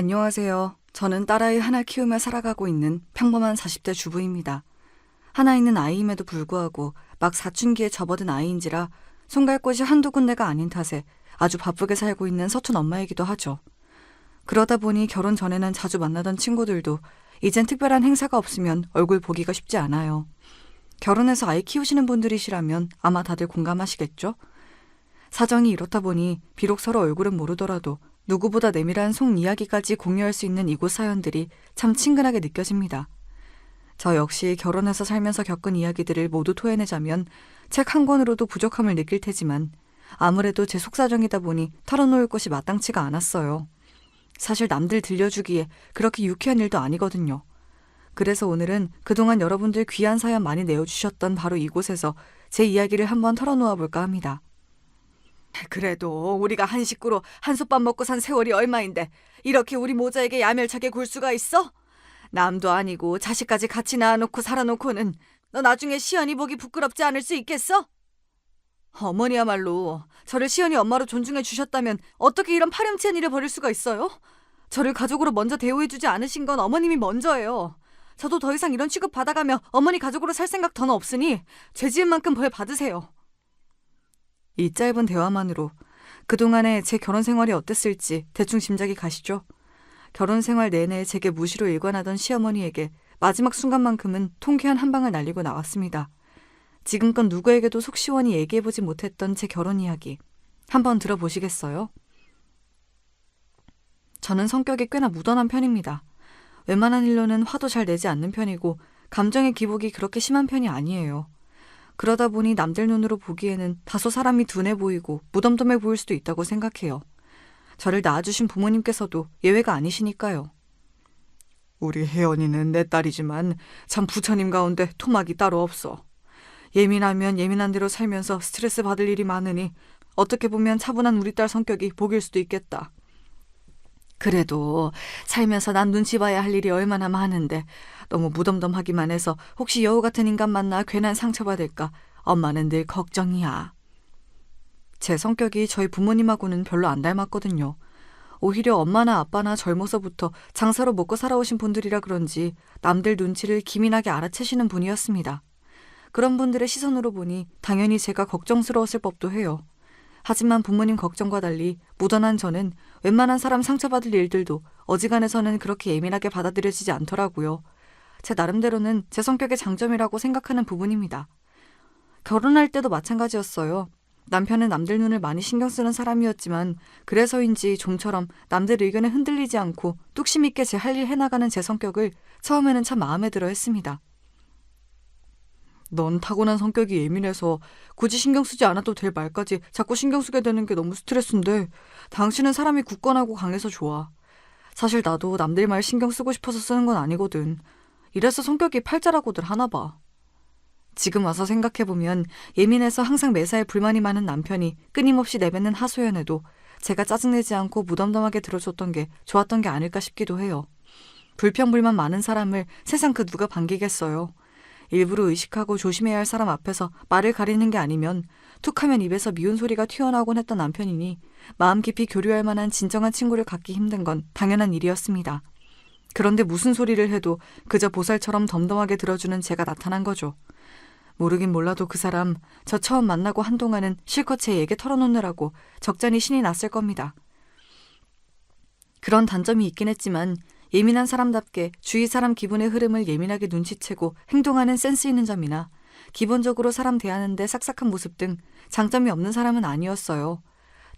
안녕하세요. 저는 딸아이 하나 키우며 살아가고 있는 평범한 40대 주부입니다. 하나 있는 아이임에도 불구하고 막 사춘기에 접어든 아이인지라 손 갈 곳이 한두 군데가 아닌 탓에 아주 바쁘게 살고 있는 서툰 엄마이기도 하죠. 그러다 보니 결혼 전에는 자주 만나던 친구들도 이젠 특별한 행사가 없으면 얼굴 보기가 쉽지 않아요. 결혼해서 아이 키우시는 분들이시라면 아마 다들 공감하시겠죠? 사정이 이렇다 보니 비록 서로 얼굴은 모르더라도 누구보다 내밀한 속 이야기까지 공유할 수 있는 이곳 사연들이 참 친근하게 느껴집니다. 저 역시 결혼해서 살면서 겪은 이야기들을 모두 토해내자면 책 한 권으로도 부족함을 느낄 테지만 아무래도 제 속사정이다 보니 털어놓을 곳이 마땅치가 않았어요. 사실 남들 들려주기에 그렇게 유쾌한 일도 아니거든요. 그래서 오늘은 그동안 여러분들 귀한 사연 많이 내어주셨던 바로 이곳에서 제 이야기를 한번 털어놓아 볼까 합니다. 그래도 우리가 한 식구로 한솥밥 먹고 산 세월이 얼마인데 이렇게 우리 모자에게 야멸차게 굴 수가 있어? 남도 아니고 자식까지 같이 낳아놓고 살아놓고는 너 나중에 시연이 보기 부끄럽지 않을 수 있겠어? 어머니야말로 저를 시연이 엄마로 존중해 주셨다면 어떻게 이런 파렴치한 일을 벌일 수가 있어요? 저를 가족으로 먼저 대우해주지 않으신 건 어머님이 먼저예요. 저도 더 이상 이런 취급 받아가며 어머니 가족으로 살 생각 더는 없으니 죄 지은 만큼 벌 받으세요. 이 짧은 대화만으로 그동안의 제 결혼 생활이 어땠을지 대충 짐작이 가시죠? 결혼 생활 내내 제게 무시로 일관하던 시어머니에게 마지막 순간만큼은 통쾌한 한 방을 날리고 나왔습니다. 지금껏 누구에게도 속 시원히 얘기해보지 못했던 제 결혼 이야기 한번 들어보시겠어요? 저는 성격이 꽤나 무던한 편입니다. 웬만한 일로는 화도 잘 내지 않는 편이고 감정의 기복이 그렇게 심한 편이 아니에요. 그러다 보니 남들 눈으로 보기에는 다소 사람이 둔해 보이고 무덤덤해 보일 수도 있다고 생각해요. 저를 낳아주신 부모님께서도 예외가 아니시니까요. 우리 혜연이는 내 딸이지만 참 부처님 가운데 토막이 따로 없어. 예민하면 예민한 대로 살면서 스트레스 받을 일이 많으니 어떻게 보면 차분한 우리 딸 성격이 복일 수도 있겠다. 그래도 살면서 난 눈치 봐야 할 일이 얼마나 많은데 너무 무덤덤하기만 해서 혹시 여우 같은 인간 만나 괜한 상처받을까 엄마는 늘 걱정이야. 제 성격이 저희 부모님하고는 별로 안 닮았거든요. 오히려 엄마나 아빠나 젊어서부터 장사로 먹고 살아오신 분들이라 그런지 남들 눈치를 기민하게 알아채시는 분이었습니다. 그런 분들의 시선으로 보니 당연히 제가 걱정스러웠을 법도 해요. 하지만 부모님 걱정과 달리 무던한 저는 웬만한 사람 상처받을 일들도 어지간해서는 그렇게 예민하게 받아들여지지 않더라고요. 제 나름대로는 제 성격의 장점이라고 생각하는 부분입니다. 결혼할 때도 마찬가지였어요. 남편은 남들 눈을 많이 신경 쓰는 사람이었지만 그래서인지 좀처럼 남들 의견에 흔들리지 않고 뚝심 있게 제 할 일 해나가는 제 성격을 처음에는 참 마음에 들어 했습니다. 넌 타고난 성격이 예민해서 굳이 신경 쓰지 않아도 될 말까지 자꾸 신경 쓰게 되는 게 너무 스트레스인데 당신은 사람이 굳건하고 강해서 좋아. 사실 나도 남들 말 신경 쓰고 싶어서 쓰는 건 아니거든. 이래서 성격이 팔자라고들 하나 봐. 지금 와서 생각해보면 예민해서 항상 매사에 불만이 많은 남편이 끊임없이 내뱉는 하소연에도 제가 짜증내지 않고 무덤덤하게 들어줬던 게 좋았던 게 아닐까 싶기도 해요. 불평불만 많은 사람을 세상 그 누가 반기겠어요. 일부러 의식하고 조심해야 할 사람 앞에서 말을 가리는 게 아니면 툭하면 입에서 미운 소리가 튀어나오곤 했던 남편이니 마음 깊이 교류할 만한 진정한 친구를 갖기 힘든 건 당연한 일이었습니다. 그런데 무슨 소리를 해도 그저 보살처럼 덤덤하게 들어주는 제가 나타난 거죠. 모르긴 몰라도 그 사람 저 처음 만나고 한동안은 실컷 제 얘기 털어놓느라고 적잖이 신이 났을 겁니다. 그런 단점이 있긴 했지만 예민한 사람답게 주위 사람 기분의 흐름을 예민하게 눈치채고 행동하는 센스 있는 점이나 기본적으로 사람 대하는데 싹싹한 모습 등 장점이 없는 사람은 아니었어요.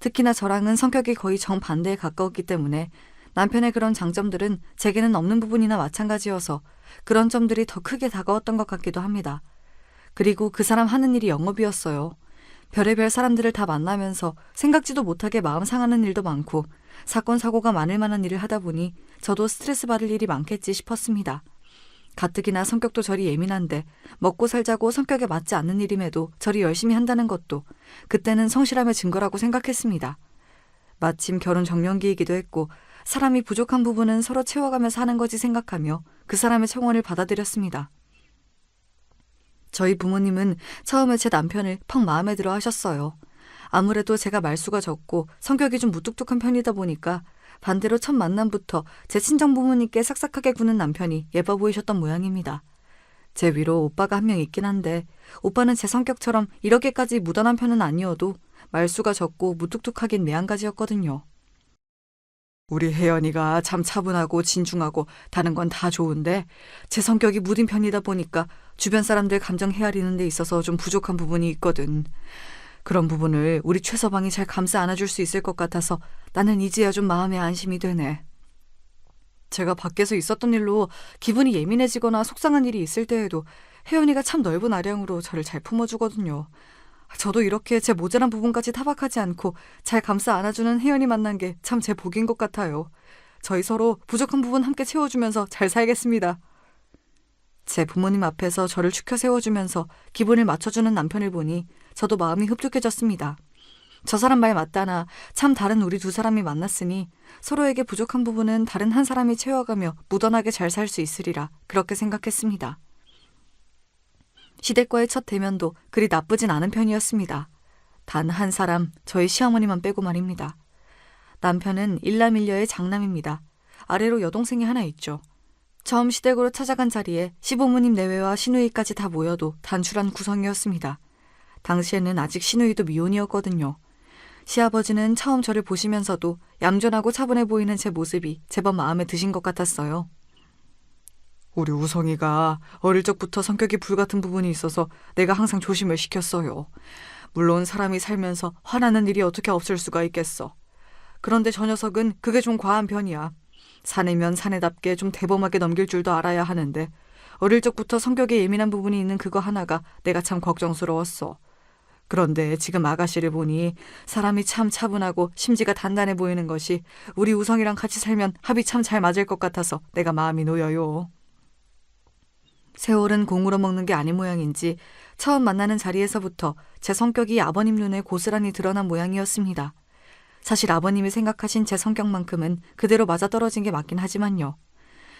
특히나 저랑은 성격이 거의 정반대에 가까웠기 때문에 남편의 그런 장점들은 제게는 없는 부분이나 마찬가지여서 그런 점들이 더 크게 다가왔던 것 같기도 합니다. 그리고 그 사람 하는 일이 영업이었어요. 별의별 사람들을 다 만나면서 생각지도 못하게 마음 상하는 일도 많고 사건 사고가 많을 만한 일을 하다 보니 저도 스트레스 받을 일이 많겠지 싶었습니다. 가뜩이나 성격도 저리 예민한데 먹고 살자고 성격에 맞지 않는 일임에도 저리 열심히 한다는 것도 그때는 성실함의 증거라고 생각했습니다. 마침 결혼 정년기이기도 했고 사람이 부족한 부분은 서로 채워가면서 하는 거지 생각하며 그 사람의 청원을 받아들였습니다. 저희 부모님은 처음에 제 남편을 펑 마음에 들어 하셨어요. 아무래도 제가 말수가 적고 성격이 좀 무뚝뚝한 편이다 보니까 반대로 첫 만남부터 제 친정 부모님께 싹싹하게 구는 남편이 예뻐 보이셨던 모양입니다. 제 위로 오빠가 한 명 있긴 한데 오빠는 제 성격처럼 이렇게까지 무던한 편은 아니어도 말수가 적고 무뚝뚝하긴 매한가지였거든요. 우리 혜연이가 참 차분하고 진중하고 다른 건 다 좋은데 제 성격이 무딘 편이다 보니까 주변 사람들 감정 헤아리는 데 있어서 좀 부족한 부분이 있거든. 그런 부분을 우리 최서방이 잘 감싸 안아줄 수 있을 것 같아서 나는 이제야 좀 마음에 안심이 되네. 제가 밖에서 있었던 일로 기분이 예민해지거나 속상한 일이 있을 때에도 혜연이가 참 넓은 아량으로 저를 잘 품어주거든요. 저도 이렇게 제 모자란 부분까지 타박하지 않고 잘 감싸 안아주는 혜연이 만난 게 참 제 복인 것 같아요. 저희 서로 부족한 부분 함께 채워주면서 잘 살겠습니다. 제 부모님 앞에서 저를 축혀 세워주면서 기분을 맞춰주는 남편을 보니 저도 마음이 흡족해졌습니다. 저 사람 말 맞다나 참 다른 우리 두 사람이 만났으니 서로에게 부족한 부분은 다른 한 사람이 채워가며 무던하게 잘 살 수 있으리라 그렇게 생각했습니다. 시댁과의 첫 대면도 그리 나쁘진 않은 편이었습니다. 단 한 사람, 저희 시어머니만 빼고 말입니다. 남편은 일남일녀의 장남입니다. 아래로 여동생이 하나 있죠. 처음 시댁으로 찾아간 자리에 시부모님 내외와 시누이까지 다 모여도 단출한 구성이었습니다. 당시에는 아직 시누이도 미혼이었거든요. 시아버지는 처음 저를 보시면서도 얌전하고 차분해 보이는 제 모습이 제법 마음에 드신 것 같았어요. 우리 우성이가 어릴 적부터 성격이 불같은 부분이 있어서 내가 항상 조심을 시켰어요. 물론 사람이 살면서 화나는 일이 어떻게 없을 수가 있겠어. 그런데 저 녀석은 그게 좀 과한 편이야. 사내면 사내답게 좀 대범하게 넘길 줄도 알아야 하는데 어릴 적부터 성격에 예민한 부분이 있는 그거 하나가 내가 참 걱정스러웠어. 그런데 지금 아가씨를 보니 사람이 참 차분하고 심지가 단단해 보이는 것이 우리 우성이랑 같이 살면 합이 참 잘 맞을 것 같아서 내가 마음이 놓여요. 세월은 공으로 먹는 게 아닌 모양인지 처음 만나는 자리에서부터 제 성격이 아버님 눈에 고스란히 드러난 모양이었습니다. 사실 아버님이 생각하신 제 성격만큼은 그대로 맞아떨어진 게 맞긴 하지만요.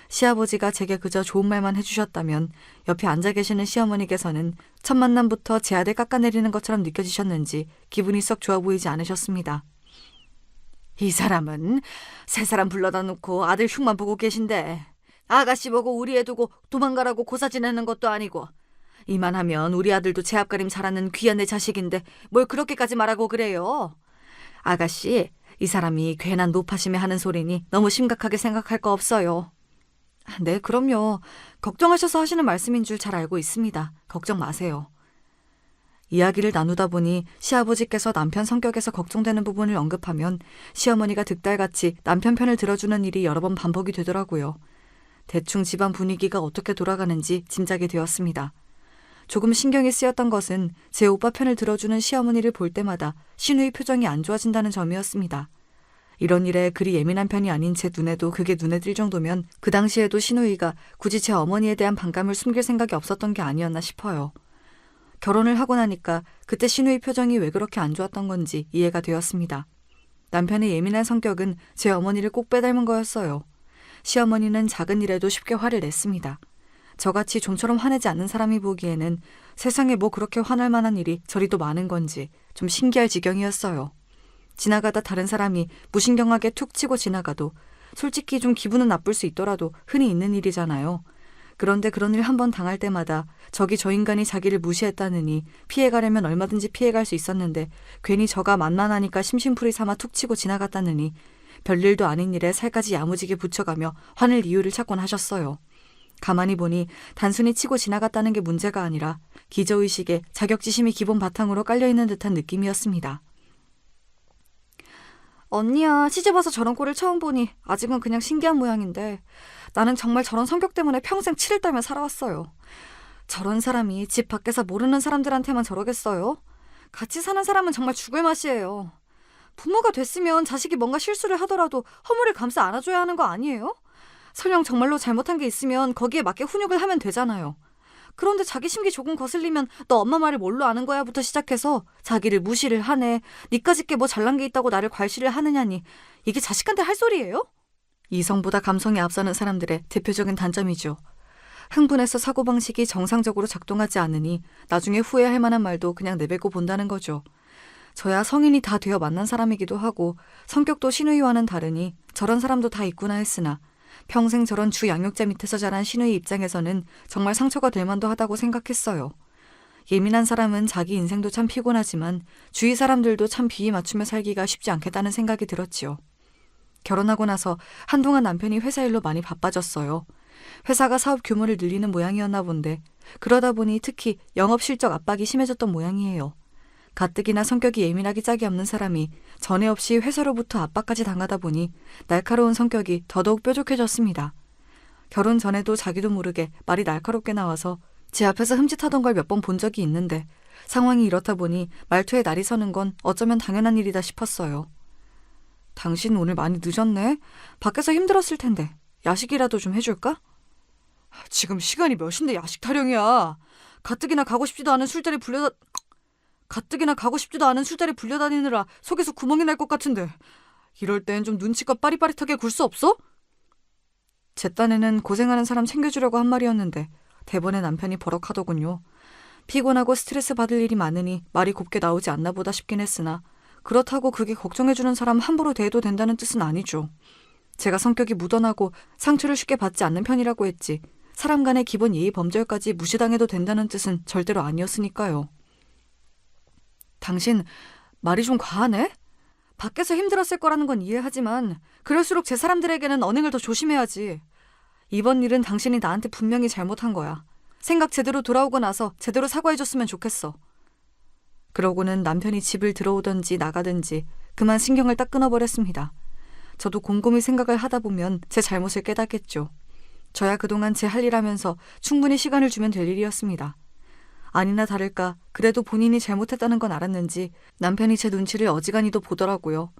시아버지가 제게 그저 좋은 말만 해주셨다면 옆에 앉아 계시는 시어머니께서는 첫 만남부터 제 아들 깎아내리는 것처럼 느껴지셨는지 기분이 썩 좋아 보이지 않으셨습니다. 이 사람은 세 사람 불러다 놓고 아들 흉만 보고 계신데 아가씨 보고 우리 애 두고 도망가라고 고사 지내는 것도 아니고 이만하면 우리 아들도 제 앞가림 잘하는 귀한 내 자식인데 뭘 그렇게까지 말하고 그래요. 아가씨, 이 사람이 괜한 노파심에 하는 소리니 너무 심각하게 생각할 거 없어요. 네, 그럼요. 걱정하셔서 하시는 말씀인 줄 잘 알고 있습니다. 걱정 마세요. 이야기를 나누다 보니 시아버지께서 남편 성격에서 걱정되는 부분을 언급하면 시어머니가 득달같이 남편 편을 들어주는 일이 여러 번 반복이 되더라고요. 대충 집안 분위기가 어떻게 돌아가는지 짐작이 되었습니다. 조금 신경이 쓰였던 것은 제 오빠 편을 들어주는 시어머니를 볼 때마다 시누이 표정이 안 좋아진다는 점이었습니다. 이런 일에 그리 예민한 편이 아닌 제 눈에도 그게 눈에 띌 정도면 그 당시에도 시누이가 굳이 제 어머니에 대한 반감을 숨길 생각이 없었던 게 아니었나 싶어요. 결혼을 하고 나니까 그때 시누이 표정이 왜 그렇게 안 좋았던 건지 이해가 되었습니다. 남편의 예민한 성격은 제 어머니를 꼭 빼닮은 거였어요. 시어머니는 작은 일에도 쉽게 화를 냈습니다. 저같이 좀처럼 화내지 않는 사람이 보기에는 세상에 뭐 그렇게 화날 만한 일이 저리도 많은 건지 좀 신기할 지경이었어요. 지나가다 다른 사람이 무신경하게 툭 치고 지나가도 솔직히 좀 기분은 나쁠 수 있더라도 흔히 있는 일이잖아요. 그런데 그런 일 한 번 당할 때마다 저기 저 인간이 자기를 무시했다느니 피해가려면 얼마든지 피해갈 수 있었는데 괜히 저가 만만하니까 심심풀이 삼아 툭 치고 지나갔다느니 별일도 아닌 일에 살까지 야무지게 붙여가며 화낼 이유를 찾곤 하셨어요. 가만히 보니 단순히 치고 지나갔다는 게 문제가 아니라 기저의식에 자격지심이 기본 바탕으로 깔려있는 듯한 느낌이었습니다. 언니야, 시집와서 저런 꼴을 처음 보니 아직은 그냥 신기한 모양인데 나는 정말 저런 성격 때문에 평생 치를 떨며 살아왔어요. 저런 사람이 집 밖에서 모르는 사람들한테만 저러겠어요? 같이 사는 사람은 정말 죽을 맛이에요. 부모가 됐으면 자식이 뭔가 실수를 하더라도 허물을 감싸 안아줘야 하는 거 아니에요? 설령 정말로 잘못한 게 있으면 거기에 맞게 훈육을 하면 되잖아요. 그런데 자기 심기 조금 거슬리면 너 엄마 말을 뭘로 아는 거야 부터 시작해서 자기를 무시를 하네. 니까짓 게 뭐 잘난 게 있다고 나를 괄시를 하느냐니 이게 자식한테 할 소리예요? 이성보다 감성이 앞서는 사람들의 대표적인 단점이죠. 흥분해서 사고방식이 정상적으로 작동하지 않으니 나중에 후회할 만한 말도 그냥 내뱉고 본다는 거죠. 저야 성인이 다 되어 만난 사람이기도 하고 성격도 신우이와는 다르니 저런 사람도 다 있구나 했으나 평생 저런 주 양육자 밑에서 자란 신우이 입장에서는 정말 상처가 될 만도 하다고 생각했어요. 예민한 사람은 자기 인생도 참 피곤하지만 주위 사람들도 참 비위 맞추며 살기가 쉽지 않겠다는 생각이 들었지요. 결혼하고 나서 한동안 남편이 회사 일로 많이 바빠졌어요. 회사가 사업 규모를 늘리는 모양이었나 본데 그러다 보니 특히 영업 실적 압박이 심해졌던 모양이에요. 가뜩이나 성격이 예민하기 짝이 없는 사람이 전에 없이 회사로부터 압박까지 당하다 보니 날카로운 성격이 더더욱 뾰족해졌습니다. 결혼 전에도 자기도 모르게 말이 날카롭게 나와서 제 앞에서 흠칫하던 걸 몇 번 본 적이 있는데 상황이 이렇다 보니 말투에 날이 서는 건 어쩌면 당연한 일이다 싶었어요. 당신 오늘 많이 늦었네? 밖에서 힘들었을 텐데 야식이라도 좀 해줄까? 지금 시간이 몇 시인데 야식 타령이야. 가뜩이나 가고 싶지도 않은 술자리 불려다니느라 속에서 구멍이 날 것 같은데 이럴 땐 좀 눈치껏 빠릿빠릿하게 굴 수 없어? 제 딴에는 고생하는 사람 챙겨주려고 한 말이었는데 대번에 남편이 버럭하더군요. 피곤하고 스트레스 받을 일이 많으니 말이 곱게 나오지 않나 보다 싶긴 했으나 그렇다고 그게 걱정해주는 사람 함부로 대해도 된다는 뜻은 아니죠. 제가 성격이 무던하고 상처를 쉽게 받지 않는 편이라고 했지 사람 간의 기본 예의 범절까지 무시당해도 된다는 뜻은 절대로 아니었으니까요. 당신 말이 좀 과하네? 밖에서 힘들었을 거라는 건 이해하지만 그럴수록 제 사람들에게는 언행을 더 조심해야지. 이번 일은 당신이 나한테 분명히 잘못한 거야. 생각 제대로 돌아오고 나서 제대로 사과해줬으면 좋겠어. 그러고는 남편이 집을 들어오든지 나가든지 그만 신경을 딱 끊어버렸습니다. 저도 곰곰이 생각을 하다 보면 제 잘못을 깨닫겠죠. 저야 그동안 제 할 일 하면서 충분히 시간을 주면 될 일이었습니다. 아니나 다를까 그래도 본인이 잘못했다는 건 알았는지 남편이 제 눈치를 어지간히도 보더라고요.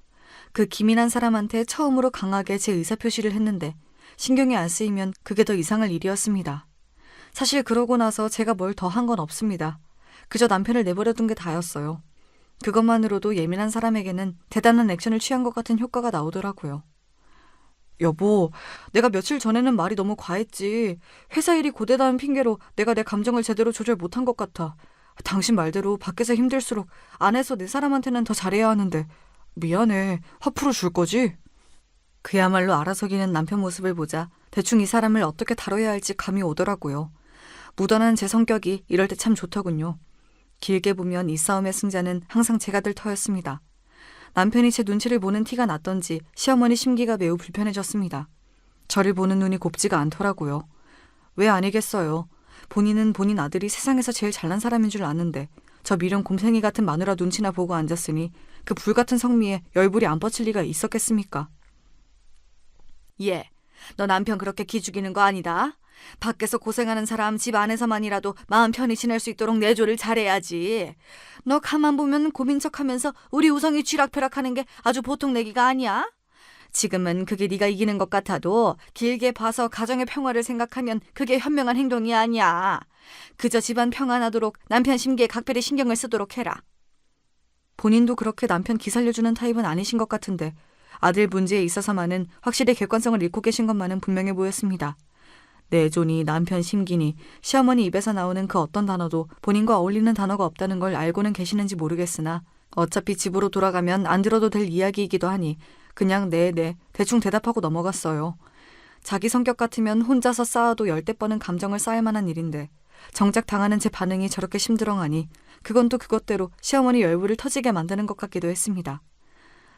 그 기민한 사람한테 처음으로 강하게 제 의사표시를 했는데 신경이 안 쓰이면 그게 더 이상할 일이었습니다. 사실 그러고 나서 제가 뭘 더 한 건 없습니다. 그저 남편을 내버려둔 게 다였어요. 그것만으로도 예민한 사람에게는 대단한 액션을 취한 것 같은 효과가 나오더라고요. 여보, 내가 며칠 전에는 말이 너무 과했지. 회사 일이 고되다는 핑계로 내가 내 감정을 제대로 조절 못한 것 같아. 당신 말대로 밖에서 힘들수록 안에서 내 사람한테는 더 잘해야 하는데 미안해. 화 풀어줄 거지? 그야말로 알아서기는 남편 모습을 보자 대충 이 사람을 어떻게 다뤄야 할지 감이 오더라고요. 무던한 제 성격이 이럴 때 참 좋더군요. 길게 보면 이 싸움의 승자는 항상 제가 될 터였습니다. 남편이 제 눈치를 보는 티가 났던지 시어머니 심기가 매우 불편해졌습니다. 저를 보는 눈이 곱지가 않더라고요. 왜 아니겠어요. 본인은 본인 아들이 세상에서 제일 잘난 사람인 줄 아는데 저 미련 곰탱이 같은 마누라 눈치나 보고 앉았으니 그 불같은 성미에 열불이 안 뻗칠 리가 있었겠습니까? 예, 너 남편 그렇게 기죽이는 거 아니다. 밖에서 고생하는 사람 집 안에서만이라도 마음 편히 지낼 수 있도록 내조를 잘해야지. 너 가만 보면 고민 척하면서 우리 우성이 쥐락펴락하는 게 아주 보통 내기가 아니야. 지금은 그게 네가 이기는 것 같아도 길게 봐서 가정의 평화를 생각하면 그게 현명한 행동이 아니야. 그저 집안 평안하도록 남편 심기에 각별히 신경을 쓰도록 해라. 본인도 그렇게 남편 기살려주는 타입은 아니신 것 같은데 아들 문제에 있어서만은 확실히 객관성을 잃고 계신 것만은 분명해 보였습니다. 내조니 남편 심기니 시어머니 입에서 나오는 그 어떤 단어도 본인과 어울리는 단어가 없다는 걸 알고는 계시는지 모르겠으나 어차피 집으로 돌아가면 안 들어도 될 이야기이기도 하니 그냥 네 대충 대답하고 넘어갔어요. 자기 성격 같으면 혼자서 쌓아도 10대 번은 감정을 쌓을 만한 일인데 정작 당하는 제 반응이 저렇게 심드렁하니 그건 또 그것대로 시어머니 열불을 터지게 만드는 것 같기도 했습니다.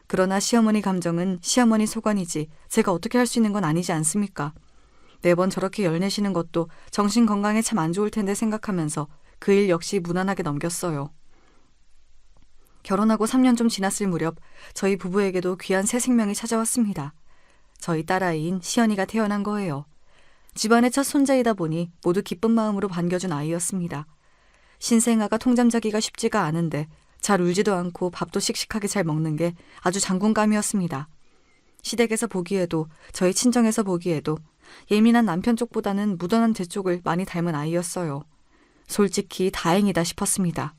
그러나 시어머니 감정은 시어머니 소관이지 제가 어떻게 할 수 있는 건 아니지 않습니까? 매번 저렇게 열내시는 것도 정신 건강에 참 안 좋을 텐데 생각하면서 그 일 역시 무난하게 넘겼어요. 결혼하고 3년 좀 지났을 무렵 저희 부부에게도 귀한 새 생명이 찾아왔습니다. 저희 딸아이인 시연이가 태어난 거예요. 집안의 첫 손자이다 보니 모두 기쁜 마음으로 반겨준 아이였습니다. 신생아가 통잠자기가 쉽지가 않은데 잘 울지도 않고 밥도 씩씩하게 잘 먹는 게 아주 장군감이었습니다. 시댁에서 보기에도 저희 친정에서 보기에도 예민한 남편 쪽보다는 무던한 제 쪽을 많이 닮은 아이였어요. 솔직히 다행이다 싶었습니다.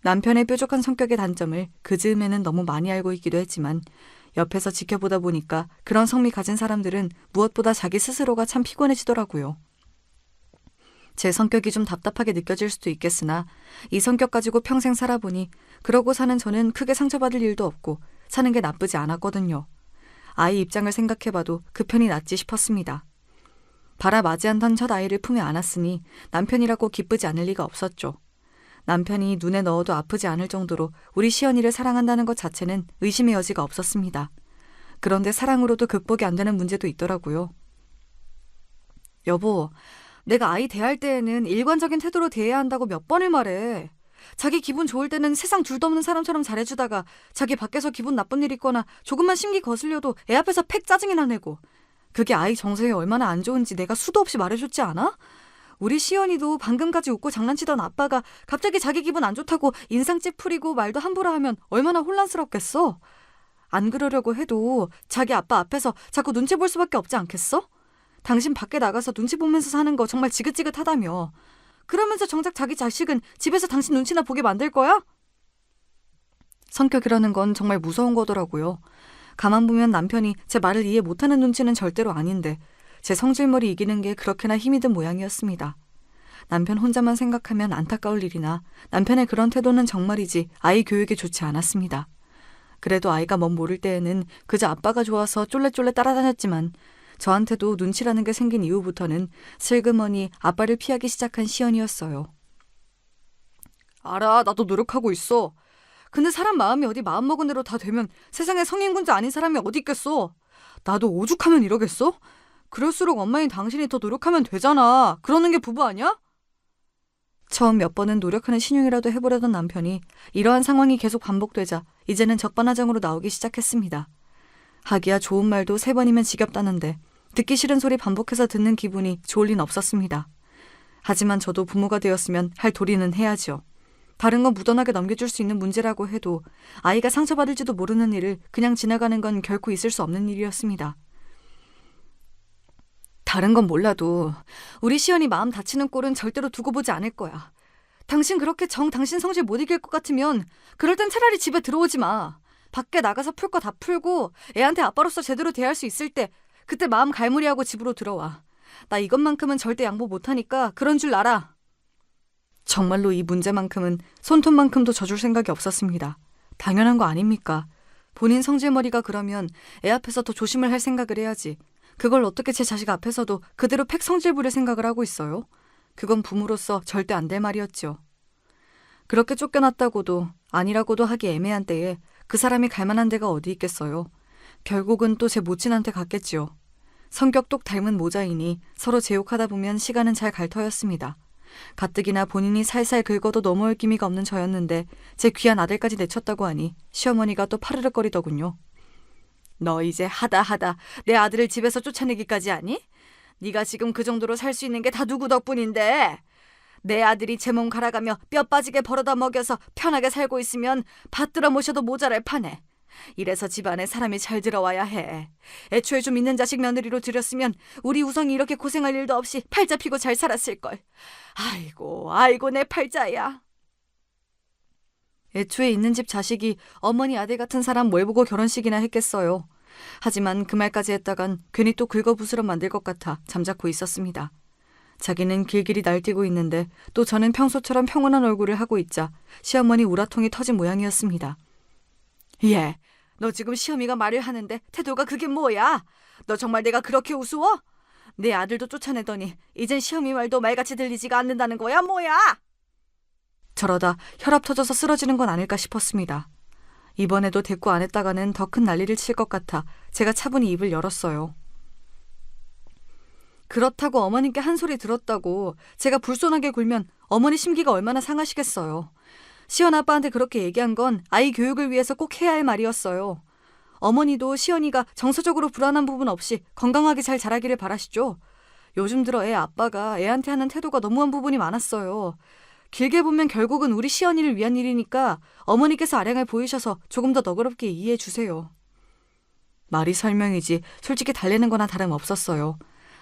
남편의 뾰족한 성격의 단점을 그 즈음에는 너무 많이 알고 있기도 했지만 옆에서 지켜보다 보니까 그런 성미 가진 사람들은 무엇보다 자기 스스로가 참 피곤해지더라고요. 제 성격이 좀 답답하게 느껴질 수도 있겠으나 이 성격 가지고 평생 살아보니 그러고 사는 저는 크게 상처받을 일도 없고 사는 게 나쁘지 않았거든요. 아이 입장을 생각해봐도 그 편이 낫지 싶었습니다. 바라 맞이한던 첫 아이를 품에 안았으니 남편이라고 기쁘지 않을 리가 없었죠. 남편이 눈에 넣어도 아프지 않을 정도로 우리 시연이를 사랑한다는 것 자체는 의심의 여지가 없었습니다. 그런데 사랑으로도 극복이 안 되는 문제도 있더라고요. 여보, 내가 아이 대할 때에는 일관적인 태도로 대해야 한다고 몇 번을 말해. 자기 기분 좋을 때는 세상 둘도 없는 사람처럼 잘해주다가 자기 밖에서 기분 나쁜 일 있거나 조금만 심기 거슬려도 애 앞에서 팩 짜증이나 내고. 그게 아이 정서에 얼마나 안 좋은지 내가 수도 없이 말해줬지 않아? 우리 시연이도 방금까지 웃고 장난치던 아빠가 갑자기 자기 기분 안 좋다고 인상 찌푸리고 말도 함부로 하면 얼마나 혼란스럽겠어? 안 그러려고 해도 자기 아빠 앞에서 자꾸 눈치 볼 수밖에 없지 않겠어? 당신 밖에 나가서 눈치 보면서 사는 거 정말 지긋지긋하다며. 그러면서 정작 자기 자식은 집에서 당신 눈치나 보게 만들 거야? 성격이라는 건 정말 무서운 거더라고요. 가만 보면 남편이 제 말을 이해 못하는 눈치는 절대로 아닌데 제 성질머리 이기는 게 그렇게나 힘이 든 모양이었습니다. 남편 혼자만 생각하면 안타까울 일이나 남편의 그런 태도는 정말이지 아이 교육에 좋지 않았습니다. 그래도 아이가 뭔 모를 때에는 그저 아빠가 좋아서 쫄래쫄래 따라다녔지만 저한테도 눈치라는 게 생긴 이후부터는 슬그머니 아빠를 피하기 시작한 시연이었어요. 알아, 나도 노력하고 있어. 근데 사람 마음이 어디 마음먹은 대로 다 되면 세상에 성인군자 아닌 사람이 어디 있겠어. 나도 오죽하면 이러겠어? 그럴수록 엄마인 당신이 더 노력하면 되잖아. 그러는 게 부부 아니야? 처음 몇 번은 노력하는 신용이라도 해보려던 남편이 이러한 상황이 계속 반복되자 이제는 적반하장으로 나오기 시작했습니다. 하기야 좋은 말도 3번이면 지겹다는데 듣기 싫은 소리 반복해서 듣는 기분이 좋을 린 없었습니다. 하지만 저도 부모가 되었으면 할 도리는 해야죠. 다른 건 무던하게 넘겨줄 수 있는 문제라고 해도 아이가 상처받을지도 모르는 일을 그냥 지나가는 건 결코 있을 수 없는 일이었습니다. 다른 건 몰라도 우리 시연이 마음 다치는 꼴은 절대로 두고 보지 않을 거야. 당신 그렇게 당신 성질 못 이길 것 같으면 그럴 땐 차라리 집에 들어오지 마. 밖에 나가서 풀 거 다 풀고 애한테 아빠로서 제대로 대할 수 있을 때 그때 마음 갈무리하고 집으로 들어와. 나 이것만큼은 절대 양보 못하니까 그런 줄 알아. 정말로 이 문제만큼은 손톱만큼도 져줄 생각이 없었습니다. 당연한 거 아닙니까? 본인 성질머리가 그러면 애 앞에서 더 조심을 할 생각을 해야지. 그걸 어떻게 제 자식 앞에서도 그대로 팩 성질 부릴 생각을 하고 있어요? 그건 부모로서 절대 안 될 말이었죠. 그렇게 쫓겨났다고도 아니라고도 하기 애매한 때에 그 사람이 갈 만한 데가 어디 있겠어요. 결국은 또 제 모친한테 갔겠지요. 성격 똑 닮은 모자이니 서로 제욕하다 보면 시간은 잘 갈 터였습니다. 가뜩이나 본인이 살살 긁어도 넘어올 기미가 없는 저였는데 제 귀한 아들까지 내쳤다고 하니 시어머니가 또 파르륵거리더군요. 너 이제 하다 내 아들을 집에서 쫓아내기까지 하니? 네가 지금 그 정도로 살 수 있는 게 다 누구 덕분인데? 내 아들이 제 몸 갈아가며 뼈 빠지게 벌어다 먹여서 편하게 살고 있으면 받들어 모셔도 모자랄 판에. 이래서 집안에 사람이 잘 들어와야 해. 애초에 좀 있는 자식 며느리로 들였으면 우리 우성이 이렇게 고생할 일도 없이 팔자 피고 잘 살았을걸. 아이고 내 팔자야. 애초에 있는 집 자식이 어머니 아들 같은 사람 뭘 보고 결혼식이나 했겠어요. 하지만 그 말까지 했다간 괜히 또 긁어부스러 만들 것 같아 잠자코 있었습니다. 자기는 길길이 날뛰고 있는데 또 저는 평소처럼 평온한 얼굴을 하고 있자 시어머니 우라통이 터진 모양이었습니다. 예, 너 지금 시어미가 말을 하는데 태도가 그게 뭐야? 너 정말 내가 그렇게 우스워? 내 아들도 쫓아내더니 이젠 시어미 말도 말같이 들리지가 않는다는 거야 뭐야? 저러다 혈압 터져서 쓰러지는 건 아닐까 싶었습니다. 이번에도 대꾸 안 했다가는 더 큰 난리를 칠 것 같아 제가 차분히 입을 열었어요. 그렇다고 어머님께 한 소리 들었다고 제가 불손하게 굴면 어머니 심기가 얼마나 상하시겠어요. 시연 아빠한테 그렇게 얘기한 건 아이 교육을 위해서 꼭 해야 할 말이었어요. 어머니도 시연이가 정서적으로 불안한 부분 없이 건강하게 잘 자라기를 바라시죠. 요즘 들어 애 아빠가 애한테 하는 태도가 너무한 부분이 많았어요. 길게 보면 결국은 우리 시연이를 위한 일이니까 어머니께서 아량을 보이셔서 조금 더 너그럽게 이해해 주세요. 말이 설명이지 솔직히 달래는 거나 다름없었어요.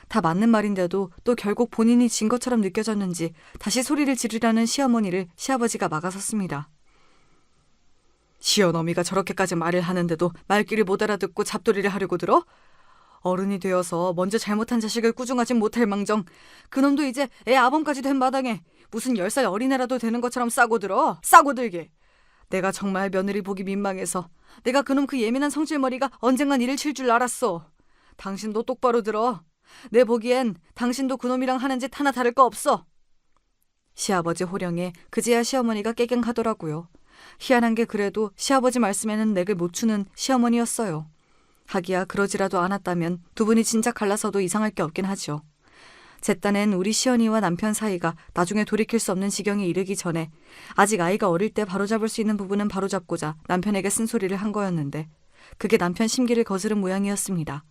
다 맞는 말인데도 또 결국 본인이 진 것처럼 느껴졌는지 다시 소리를 지르려는 시어머니를 시아버지가 막아섰습니다. 시어머니가 저렇게까지 말을 하는데도 말귀를 못 알아듣고 잡돌이를 하려고 들어? 어른이 되어서 먼저 잘못한 자식을 꾸중하진 못할 망정 그놈도 이제 애 아범까지 된 마당에 무슨 10살 어린애라도 되는 것처럼 싸고 들어. 싸고 들게. 내가 정말 며느리 보기 민망해서 내가 그놈 그 예민한 성질머리가 언젠간 일을 칠 줄 알았어. 당신도 똑바로 들어. 내 보기엔 당신도 그놈이랑 하는 짓 하나 다를 거 없어. 시아버지 호령에 그제야 시어머니가 깨갱하더라고요. 희한한 게 그래도 시아버지 말씀에는 맥을 못 추는 시어머니였어요. 하기야 그러지라도 않았다면 두 분이 진짜 갈라서도 이상할 게 없긴 하죠. 제 딴엔 우리 시연이와 남편 사이가 나중에 돌이킬 수 없는 지경에 이르기 전에 아직 아이가 어릴 때 바로잡을 수 있는 부분은 바로잡고자 남편에게 쓴소리를 한 거였는데 그게 남편 심기를 거스른 모양이었습니다.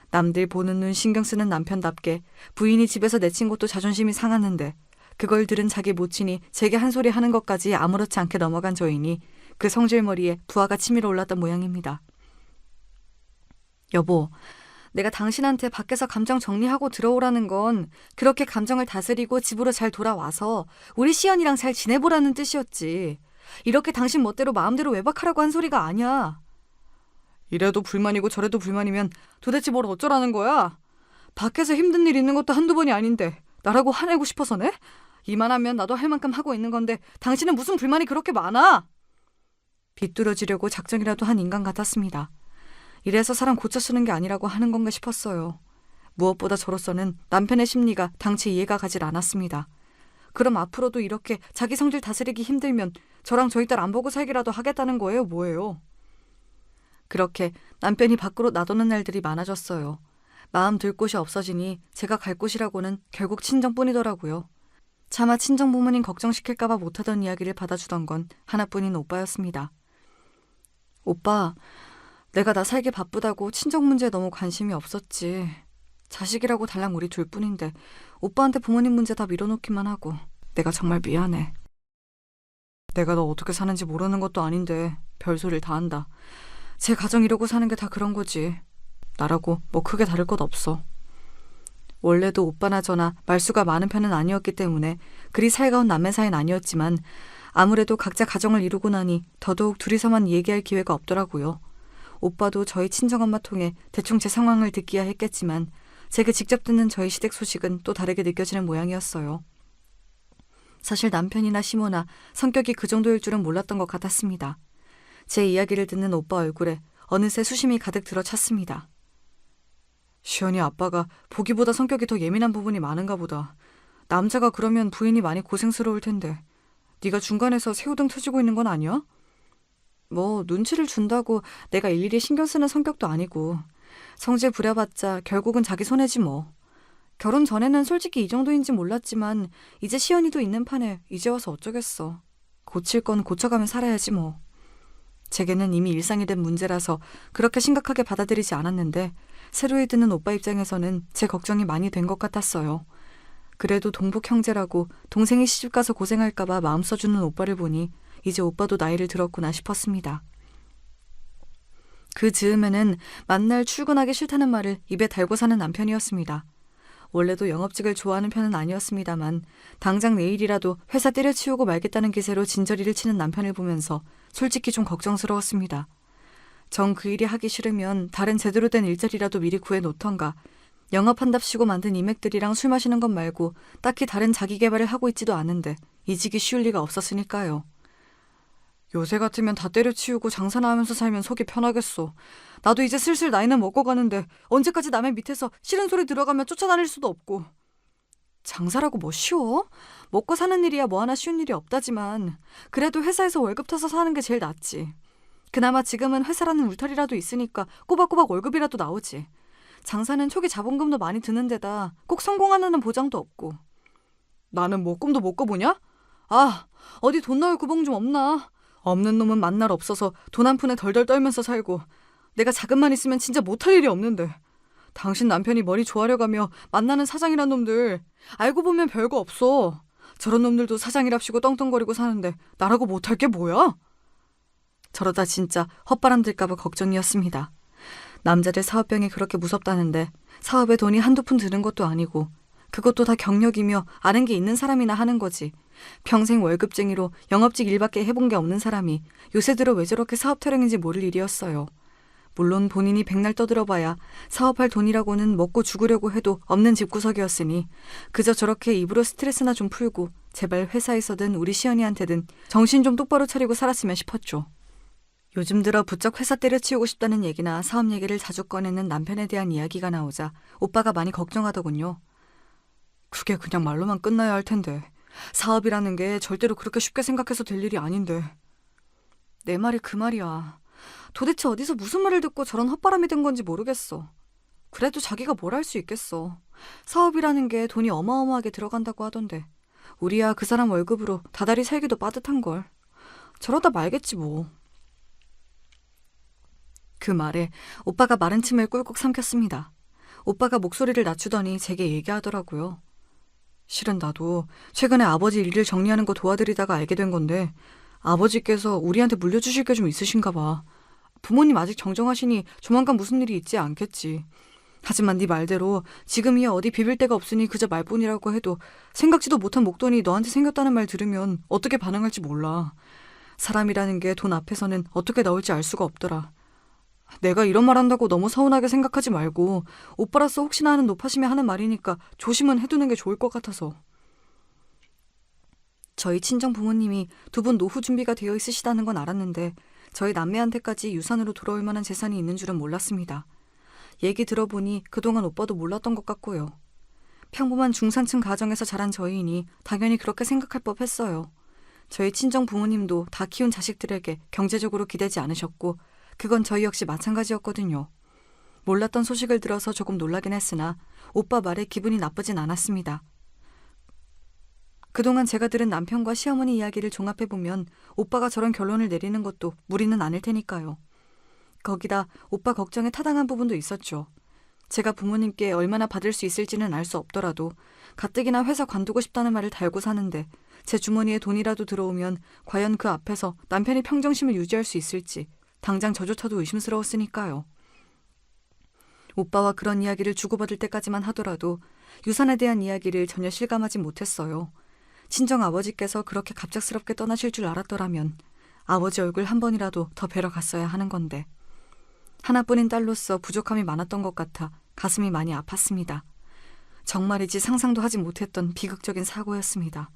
남들 보는 눈 신경 쓰는 남편답게 부인이 집에서 내친 것도 자존심이 상했는데 그걸 들은 자기 모친이 제게 한 소리 하는 것까지 아무렇지 않게 넘어간 저이니 그 성질머리에 부하가 치밀어 올랐던 모양입니다. 여보, 내가 당신한테 밖에서 감정 정리하고 들어오라는 건 그렇게 감정을 다스리고 집으로 잘 돌아와서 우리 시연이랑 잘 지내보라는 뜻이었지. 이렇게 당신 멋대로 마음대로 외박하라고 한 소리가 아니야. 이래도 불만이고 저래도 불만이면 도대체 뭘 어쩌라는 거야? 밖에서 힘든 일 있는 것도 한두 번이 아닌데 나라고 화내고 싶어서네? 이만하면 나도 할 만큼 하고 있는 건데 당신은 무슨 불만이 그렇게 많아? 비뚤어지려고 작정이라도 한 인간 같았습니다. 이래서 사람 고쳐 쓰는 게 아니라고 하는 건가 싶었어요. 무엇보다 저로서는 남편의 심리가 당최 이해가 가질 않았습니다. 그럼 앞으로도 이렇게 자기 성질 다스리기 힘들면 저랑 저희 딸 안 보고 살기라도 하겠다는 거예요, 뭐예요? 그렇게 남편이 밖으로 나도는 날들이 많아졌어요. 마음 들 곳이 없어지니 제가 갈 곳이라고는 결국 친정뿐이더라고요. 차마 친정 부모님 걱정시킬까봐 못하던 이야기를 받아주던 건 하나뿐인 오빠였습니다. 오빠, 내가 나 살기 바쁘다고 친정 문제에 너무 관심이 없었지. 자식이라고 달랑 우리 둘뿐인데 오빠한테 부모님 문제 다 밀어놓기만 하고 내가 정말 미안해. 내가 너 어떻게 사는지 모르는 것도 아닌데 별소리를 다 한다. 제 가정 이러고 사는 게 다 그런 거지. 나라고 뭐 크게 다를 것 없어. 원래도 오빠나 저나 말수가 많은 편은 아니었기 때문에 그리 살가운 남매 사이는 아니었지만 아무래도 각자 가정을 이루고 나니 더더욱 둘이서만 얘기할 기회가 없더라고요. 오빠도 저희 친정엄마 통해 대충 제 상황을 듣기야 했겠지만 제게 직접 듣는 저희 시댁 소식은 또 다르게 느껴지는 모양이었어요. 사실 남편이나 시모나 성격이 그 정도일 줄은 몰랐던 것 같았습니다. 제 이야기를 듣는 오빠 얼굴에 어느새 수심이 가득 들어찼습니다. 시연이 아빠가 보기보다 성격이 더 예민한 부분이 많은가 보다. 남자가 그러면 부인이 많이 고생스러울 텐데 네가 중간에서 새우등 터지고 있는 건 아니야? 뭐 눈치를 준다고 내가 일일이 신경 쓰는 성격도 아니고 성질 부려봤자 결국은 자기 손해지 뭐. 결혼 전에는 솔직히 이 정도인지 몰랐지만 이제 시연이도 있는 판에 이제 와서 어쩌겠어. 고칠 건 고쳐가며 살아야지 뭐. 제게는 이미 일상이 된 문제라서 그렇게 심각하게 받아들이지 않았는데 새로이 듣는 오빠 입장에서는 제 걱정이 많이 된 것 같았어요. 그래도 동북 형제라고 동생이 시집가서 고생할까봐 마음 써주는 오빠를 보니 이제 오빠도 나이를 들었구나 싶었습니다. 그 즈음에는 만날 출근하기 싫다는 말을 입에 달고 사는 남편이었습니다. 원래도 영업직을 좋아하는 편은 아니었습니다만 당장 내일이라도 회사 때려치우고 말겠다는 기세로 진저리를 치는 남편을 보면서 솔직히 좀 걱정스러웠습니다. 정 그 일이 하기 싫으면 다른 제대로 된 일자리라도 미리 구해놓던가 영업한답시고 만든 이맥들이랑 술 마시는 것 말고 딱히 다른 자기 개발을 하고 있지도 않은데 이직이 쉬울 리가 없었으니까요. 요새 같으면 다 때려치우고 장사나 하면서 살면 속이 편하겠어. 나도 이제 슬슬 나이는 먹고 가는데 언제까지 남의 밑에서 싫은 소리 들어가며 쫓아다닐 수도 없고. 장사라고 뭐 쉬워? 먹고 사는 일이야 뭐 하나 쉬운 일이 없다지만 그래도 회사에서 월급 타서 사는 게 제일 낫지. 그나마 지금은 회사라는 울타리라도 있으니까 꼬박꼬박 월급이라도 나오지. 장사는 초기 자본금도 많이 드는 데다 꼭 성공하는 보장도 없고. 나는 뭐 꿈도 못 꿔보냐? 아, 어디 돈 넣을 구멍 좀 없나? 없는 놈은 만날 없어서 돈 한 푼에 덜덜 떨면서 살고 내가 자금만 있으면 진짜 못할 일이 없는데 당신 남편이 머리 조아려가며 만나는 사장이란 놈들 알고 보면 별거 없어. 저런 놈들도 사장이랍시고 떵떵거리고 사는데 나라고 못할 게 뭐야? 저러다 진짜 헛바람 들까봐 걱정이었습니다. 남자들 사업병이 그렇게 무섭다는데 사업에 돈이 한두 푼 드는 것도 아니고 그것도 다 경력이며 아는 게 있는 사람이나 하는 거지. 평생 월급쟁이로 영업직 일밖에 해본 게 없는 사람이 요새 들어 왜 저렇게 사업 타령인지 모를 일이었어요. 물론 본인이 백날 떠들어봐야 사업할 돈이라고는 먹고 죽으려고 해도 없는 집구석이었으니 그저 저렇게 입으로 스트레스나 좀 풀고 제발 회사에서든 우리 시연이한테든 정신 좀 똑바로 차리고 살았으면 싶었죠. 요즘 들어 부쩍 회사 때려치우고 싶다는 얘기나 사업 얘기를 자주 꺼내는 남편에 대한 이야기가 나오자 오빠가 많이 걱정하더군요. 그게 그냥 말로만 끝나야 할 텐데 사업이라는 게 절대로 그렇게 쉽게 생각해서 될 일이 아닌데. 내 말이 그 말이야. 도대체 어디서 무슨 말을 듣고 저런 헛바람이 든 건지 모르겠어. 그래도 자기가 뭘 할 수 있겠어. 사업이라는 게 돈이 어마어마하게 들어간다고 하던데 우리야 그 사람 월급으로 다달이 살기도 빠듯한걸. 저러다 말겠지 뭐. 그 말에 오빠가 마른 침을 꿀꺽 삼켰습니다. 오빠가 목소리를 낮추더니 제게 얘기하더라고요. 실은 나도 최근에 아버지 일을 정리하는 거 도와드리다가 알게 된 건데 아버지께서 우리한테 물려주실 게 좀 있으신가 봐. 부모님 아직 정정하시니 조만간 무슨 일이 있지 않겠지. 하지만 네 말대로 지금이야 어디 비빌 데가 없으니 그저 말뿐이라고 해도 생각지도 못한 목돈이 너한테 생겼다는 말 들으면 어떻게 반응할지 몰라. 사람이라는 게 돈 앞에서는 어떻게 나올지 알 수가 없더라. 내가 이런 말 한다고 너무 서운하게 생각하지 말고 오빠로서 혹시나 하는 노파심에 하는 말이니까 조심은 해두는 게 좋을 것 같아서. 저희 친정 부모님이 두 분 노후 준비가 되어 있으시다는 건 알았는데 저희 남매한테까지 유산으로 돌아올 만한 재산이 있는 줄은 몰랐습니다. 얘기 들어보니 그동안 오빠도 몰랐던 것 같고요. 평범한 중산층 가정에서 자란 저희이니 당연히 그렇게 생각할 법했어요. 저희 친정 부모님도 다 키운 자식들에게 경제적으로 기대지 않으셨고 그건 저희 역시 마찬가지였거든요. 몰랐던 소식을 들어서 조금 놀라긴 했으나 오빠 말에 기분이 나쁘진 않았습니다. 그동안 제가 들은 남편과 시어머니 이야기를 종합해보면 오빠가 저런 결론을 내리는 것도 무리는 않을 테니까요. 거기다 오빠 걱정에 타당한 부분도 있었죠. 제가 부모님께 얼마나 받을 수 있을지는 알 수 없더라도 가뜩이나 회사 관두고 싶다는 말을 달고 사는데 제 주머니에 돈이라도 들어오면 과연 그 앞에서 남편이 평정심을 유지할 수 있을지 당장 저조차도 의심스러웠으니까요. 오빠와 그런 이야기를 주고받을 때까지만 하더라도 유산에 대한 이야기를 전혀 실감하지 못했어요. 친정 아버지께서 그렇게 갑작스럽게 떠나실 줄 알았더라면 아버지 얼굴 한 번이라도 더 뵈러 갔어야 하는 건데 하나뿐인 딸로서 부족함이 많았던 것 같아 가슴이 많이 아팠습니다. 정말이지 상상도 하지 못했던 비극적인 사고였습니다.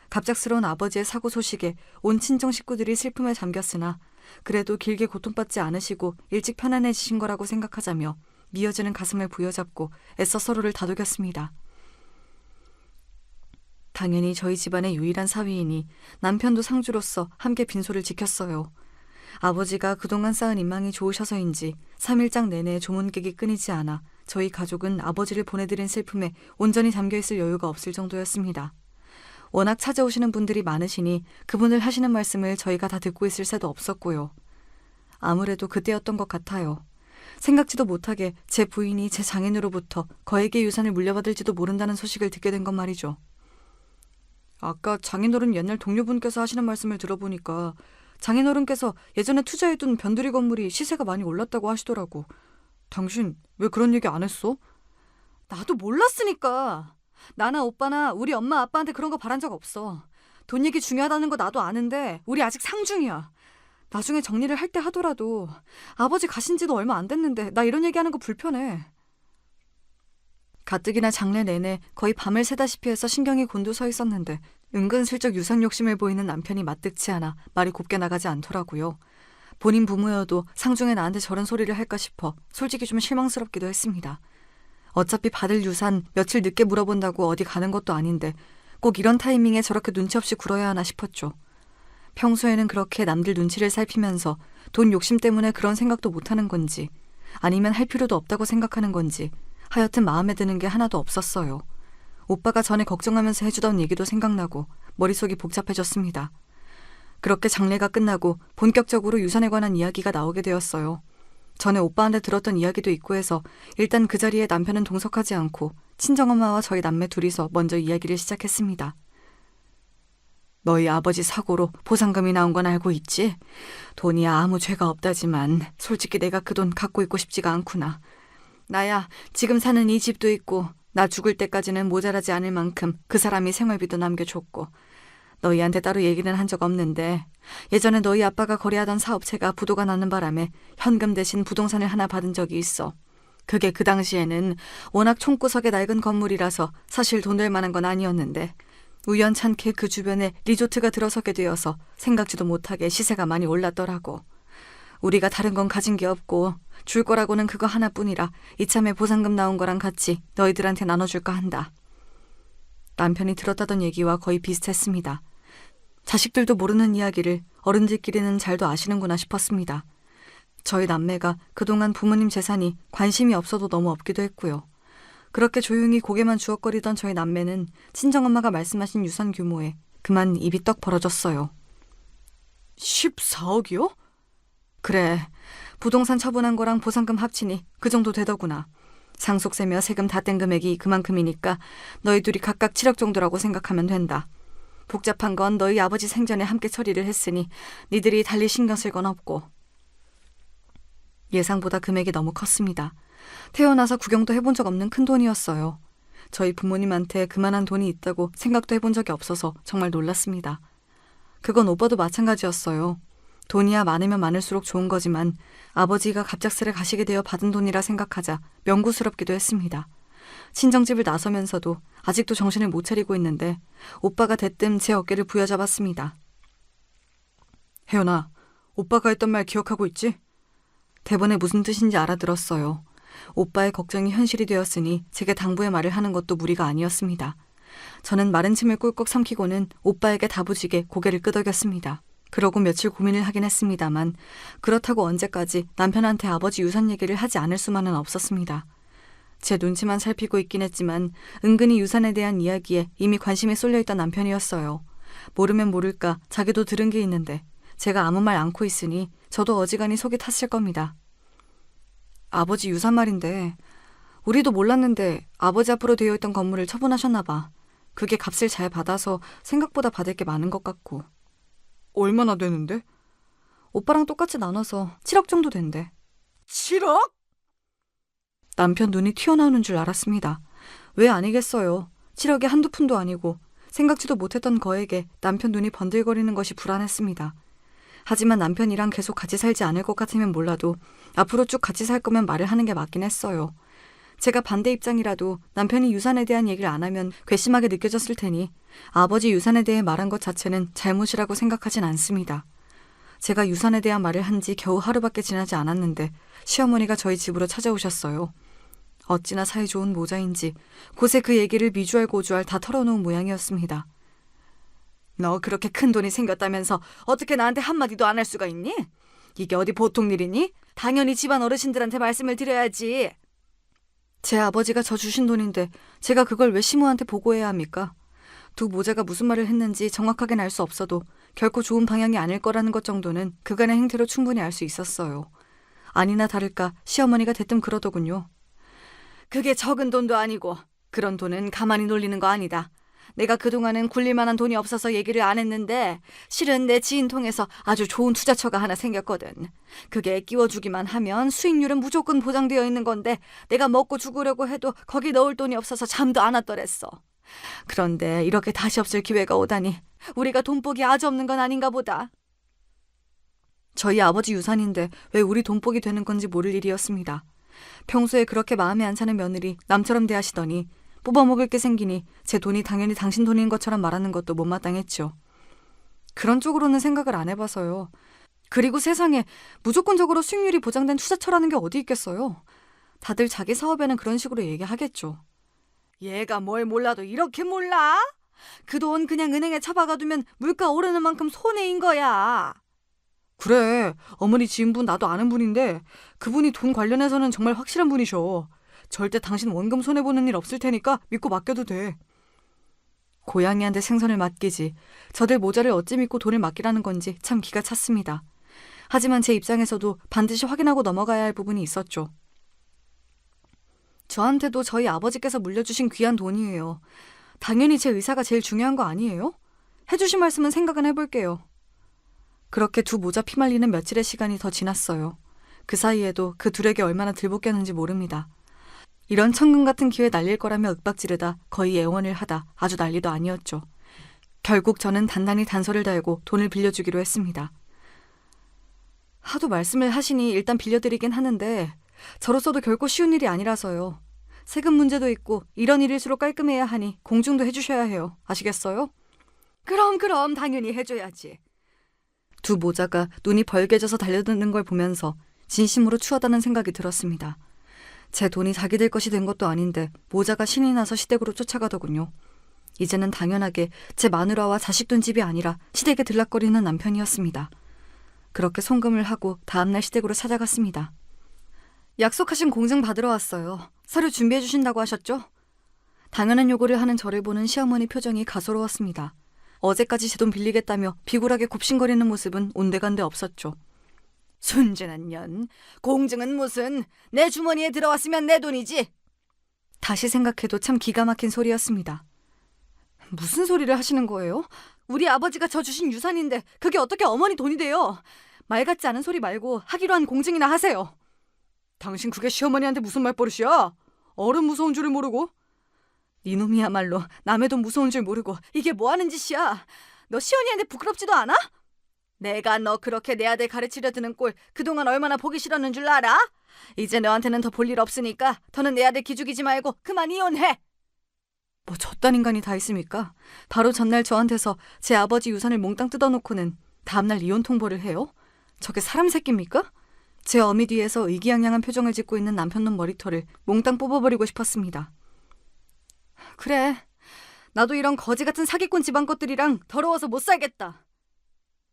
갑작스러운 아버지의 사고 소식에 온 친정 식구들이 슬픔에 잠겼으나 그래도 길게 고통받지 않으시고 일찍 편안해지신 거라고 생각하자며 미어지는 가슴을 부여잡고 애써 서로를 다독였습니다. 당연히 저희 집안의 유일한 사위이니 남편도 상주로서 함께 빈소를 지켰어요. 아버지가 그동안 쌓은 인망이 좋으셔서인지 3일장 내내 조문객이 끊이지 않아 저희 가족은 아버지를 보내드린 슬픔에 온전히 잠겨있을 여유가 없을 정도였습니다. 워낙 찾아오시는 분들이 많으시니 그분들 하시는 말씀을 저희가 다 듣고 있을 새도 없었고요. 아무래도 그때였던 것 같아요. 생각지도 못하게 제 부인이 제 장인으로부터 거액의 유산을 물려받을지도 모른다는 소식을 듣게 된 건 말이죠. 아까 장인어른 옛날 동료분께서 하시는 말씀을 들어보니까 장인어른께서 예전에 투자해둔 변두리 건물이 시세가 많이 올랐다고 하시더라고. 당신 왜 그런 얘기 안 했어? 나도 몰랐으니까. 나나 오빠나 우리 엄마 아빠한테 그런 거 바란 적 없어. 돈 얘기 중요하다는 거 나도 아는데 우리 아직 상중이야. 나중에 정리를 할 때 하더라도 아버지 가신 지도 얼마 안 됐는데 나 이런 얘기하는 거 불편해. 가뜩이나 장래 내내 거의 밤을 새다시피 해서 신경이 곤두서 있었는데 은근슬쩍 유산 욕심을 보이는 남편이 마뜩치 않아 말이 곱게 나가지 않더라고요. 본인 부모여도 상중에 나한테 저런 소리를 할까 싶어 솔직히 좀 실망스럽기도 했습니다. 어차피 받을 유산 며칠 늦게 물어본다고 어디 가는 것도 아닌데 꼭 이런 타이밍에 저렇게 눈치 없이 굴어야 하나 싶었죠. 평소에는 그렇게 남들 눈치를 살피면서 돈 욕심 때문에 그런 생각도 못하는 건지 아니면 할 필요도 없다고 생각하는 건지 하여튼 마음에 드는 게 하나도 없었어요. 오빠가 전에 걱정하면서 해주던 얘기도 생각나고 머릿속이 복잡해졌습니다. 그렇게 장례가 끝나고 본격적으로 유산에 관한 이야기가 나오게 되었어요. 전에 오빠한테 들었던 이야기도 있고 해서 일단 그 자리에 남편은 동석하지 않고 친정엄마와 저희 남매 둘이서 먼저 이야기를 시작했습니다. 너희 아버지 사고로 보상금이 나온 건 알고 있지? 돈이 아무 죄가 없다지만 솔직히 내가 그 돈 갖고 있고 싶지가 않구나. 나야 지금 사는 이 집도 있고 나 죽을 때까지는 모자라지 않을 만큼 그 사람이 생활비도 남겨줬고 너희한테 따로 얘기는 한 적 없는데 예전에 너희 아빠가 거래하던 사업체가 부도가 나는 바람에 현금 대신 부동산을 하나 받은 적이 있어. 그게 그 당시에는 워낙 총구석의 낡은 건물이라서 사실 돈 될 만한 건 아니었는데 우연찮게 그 주변에 리조트가 들어서게 되어서 생각지도 못하게 시세가 많이 올랐더라고. 우리가 다른 건 가진 게 없고 줄 거라고는 그거 하나뿐이라 이참에 보상금 나온 거랑 같이 너희들한테 나눠줄까 한다. 남편이 들었다던 얘기와 거의 비슷했습니다. 자식들도 모르는 이야기를 어른들끼리는 잘도 아시는구나 싶었습니다. 저희 남매가 그동안 부모님 재산이 관심이 없어도 너무 없기도 했고요. 그렇게 조용히 고개만 주걱거리던 저희 남매는 친정엄마가 말씀하신 유산 규모에 그만 입이 떡 벌어졌어요. 14억이요? 그래, 부동산 처분한 거랑 보상금 합치니 그 정도 되더구나. 상속세며 세금 다 뗀 금액이 그만큼이니까 너희 둘이 각각 7억 정도라고 생각하면 된다. 복잡한 건 너희 아버지 생전에 함께 처리를 했으니 니들이 달리 신경 쓸 건 없고. 예상보다 금액이 너무 컸습니다. 태어나서 구경도 해본 적 없는 큰 돈이었어요. 저희 부모님한테 그만한 돈이 있다고 생각도 해본 적이 없어서 정말 놀랐습니다. 그건 오빠도 마찬가지였어요. 돈이야 많으면 많을수록 좋은 거지만 아버지가 갑작스레 가시게 되어 받은 돈이라 생각하자 명구스럽기도 했습니다. 친정집을 나서면서도 아직도 정신을 못 차리고 있는데 오빠가 대뜸 제 어깨를 부여잡았습니다. 혜연아, 오빠가 했던 말 기억하고 있지? 대본에 무슨 뜻인지 알아들었어요. 오빠의 걱정이 현실이 되었으니 제게 당부의 말을 하는 것도 무리가 아니었습니다. 저는 마른 침을 꿀꺽 삼키고는 오빠에게 다부지게 고개를 끄덕였습니다. 그러고 며칠 고민을 하긴 했습니다만 그렇다고 언제까지 남편한테 아버지 유산 얘기를 하지 않을 수만은 없었습니다. 제 눈치만 살피고 있긴 했지만 은근히 유산에 대한 이야기에 이미 관심이 쏠려있던 남편이었어요. 모르면 모를까 자기도 들은 게 있는데 제가 아무 말 않고 있으니 저도 어지간히 속이 탔을 겁니다. 아버지 유산 말인데 우리도 몰랐는데 아버지 앞으로 되어 있던 건물을 처분하셨나 봐. 그게 값을 잘 받아서 생각보다 받을 게 많은 것 같고. 얼마나 되는데? 오빠랑 똑같이 나눠서 7억 정도 된대. 7억? 남편 눈이 튀어나오는 줄 알았습니다. 왜 아니겠어요. 7억이 한두 푼도 아니고 생각지도 못했던 거에게 남편 눈이 번들거리는 것이 불안했습니다. 하지만 남편이랑 계속 같이 살지 않을 것 같으면 몰라도 앞으로 쭉 같이 살 거면 말을 하는 게 맞긴 했어요. 제가 반대 입장이라도 남편이 유산에 대한 얘기를 안 하면 괘씸하게 느껴졌을 테니 아버지 유산에 대해 말한 것 자체는 잘못이라고 생각하진 않습니다. 제가 유산에 대한 말을 한 지 겨우 하루밖에 지나지 않았는데 시어머니가 저희 집으로 찾아오셨어요. 어찌나 사이 좋은 모자인지 곳에 그 얘기를 미주알 고주알 다 털어놓은 모양이었습니다. 너 그렇게 큰 돈이 생겼다면서 어떻게 나한테 한마디도 안 할 수가 있니? 이게 어디 보통 일이니? 당연히 집안 어르신들한테 말씀을 드려야지. 제 아버지가 저 주신 돈인데 제가 그걸 왜 시모한테 보고해야 합니까? 두 모자가 무슨 말을 했는지 정확하게는 알 수 없어도 결코 좋은 방향이 아닐 거라는 것 정도는 그간의 행태로 충분히 알 수 있었어요. 아니나 다를까 시어머니가 대뜸 그러더군요. 그게 적은 돈도 아니고 그런 돈은 가만히 놀리는 거 아니다. 내가 그동안은 굴릴 만한 돈이 없어서 얘기를 안 했는데 실은 내 지인 통해서 아주 좋은 투자처가 하나 생겼거든. 그게 끼워주기만 하면 수익률은 무조건 보장되어 있는 건데 내가 먹고 죽으려고 해도 거기 넣을 돈이 없어서 잠도 안 왔더랬어. 그런데 이렇게 다시 없을 기회가 오다니 우리가 돈복이 아주 없는 건 아닌가 보다. 저희 아버지 유산인데 왜 우리 돈복이 되는 건지 모를 일이었습니다. 평소에 그렇게 마음에 안 차는 며느리 남처럼 대하시더니 뽑아먹을 게 생기니 제 돈이 당연히 당신 돈인 것처럼 말하는 것도 못마땅했죠. 그런 쪽으로는 생각을 안 해봐서요. 그리고 세상에 무조건적으로 수익률이 보장된 투자처라는 게 어디 있겠어요. 다들 자기 사업에는 그런 식으로 얘기하겠죠. 얘가 뭘 몰라도 이렇게 몰라? 그 돈 그냥 은행에 처박아두면 물가 오르는 만큼 손해인 거야. 그래, 어머니 지인분 나도 아는 분인데 그분이 돈 관련해서는 정말 확실한 분이셔. 절대 당신 원금 손해보는 일 없을 테니까 믿고 맡겨도 돼. 고양이한테 생선을 맡기지 저들 모자를 어찌 믿고 돈을 맡기라는 건지 참 기가 찼습니다. 하지만 제 입장에서도 반드시 확인하고 넘어가야 할 부분이 있었죠. 저한테도 저희 아버지께서 물려주신 귀한 돈이에요. 당연히 제 의사가 제일 중요한 거 아니에요? 해주신 말씀은 생각은 해볼게요. 그렇게 두 모자 피말리는 며칠의 시간이 더 지났어요. 그 사이에도 그 둘에게 얼마나 들볶였는지 모릅니다. 이런 천금 같은 기회 날릴 거라며 윽박지르다 거의 애원을 하다 아주 난리도 아니었죠. 결국 저는 단단히 단서를 달고 돈을 빌려주기로 했습니다. 하도 말씀을 하시니 일단 빌려드리긴 하는데 저로서도 결코 쉬운 일이 아니라서요. 세금 문제도 있고 이런 일일수록 깔끔해야 하니 공증도 해주셔야 해요. 아시겠어요? 그럼 당연히 해줘야지. 두 모자가 눈이 벌개져서 달려드는 걸 보면서 진심으로 추하다는 생각이 들었습니다. 제 돈이 자기들 것이 된 것도 아닌데 모자가 신이 나서 시댁으로 쫓아가더군요. 이제는 당연하게 제 마누라와 자식 둔 집이 아니라 시댁에 들락거리는 남편이었습니다. 그렇게 송금을 하고 다음날 시댁으로 찾아갔습니다. 약속하신 공증 받으러 왔어요. 서류 준비해 주신다고 하셨죠? 당연한 요구를 하는 저를 보는 시어머니 표정이 가소로웠습니다. 어제까지 제 돈 빌리겠다며 비굴하게 굽신거리는 모습은 온데간데 없었죠. 순진한 년, 공증은 무슨, 내 주머니에 들어왔으면 내 돈이지. 다시 생각해도 참 기가 막힌 소리였습니다. 무슨 소리를 하시는 거예요? 우리 아버지가 저 주신 유산인데 그게 어떻게 어머니 돈이 돼요? 말 같지 않은 소리 말고 하기로 한 공증이나 하세요. 당신 그게 시어머니한테 무슨 말버릇이야? 어른 무서운 줄을 모르고? 니놈이야말로 남의 돈 무서운 줄 모르고 이게 뭐하는 짓이야? 너 시어머니한테 부끄럽지도 않아? 내가 너 그렇게 내 아들 가르치려 드는 꼴 그동안 얼마나 보기 싫었는 줄 알아? 이제 너한테는 더 볼 일 없으니까 더는 내 아들 기죽이지 말고 그만 이혼해. 뭐 저딴 인간이 다 있습니까? 바로 전날 저한테서 제 아버지 유산을 몽땅 뜯어놓고는 다음날 이혼 통보를 해요? 저게 사람 새끼입니까? 제 어미 뒤에서 의기양양한 표정을 짓고 있는 남편놈 머리털을 몽땅 뽑아버리고 싶었습니다. 그래, 나도 이런 거지 같은 사기꾼 집안 것들이랑 더러워서 못 살겠다.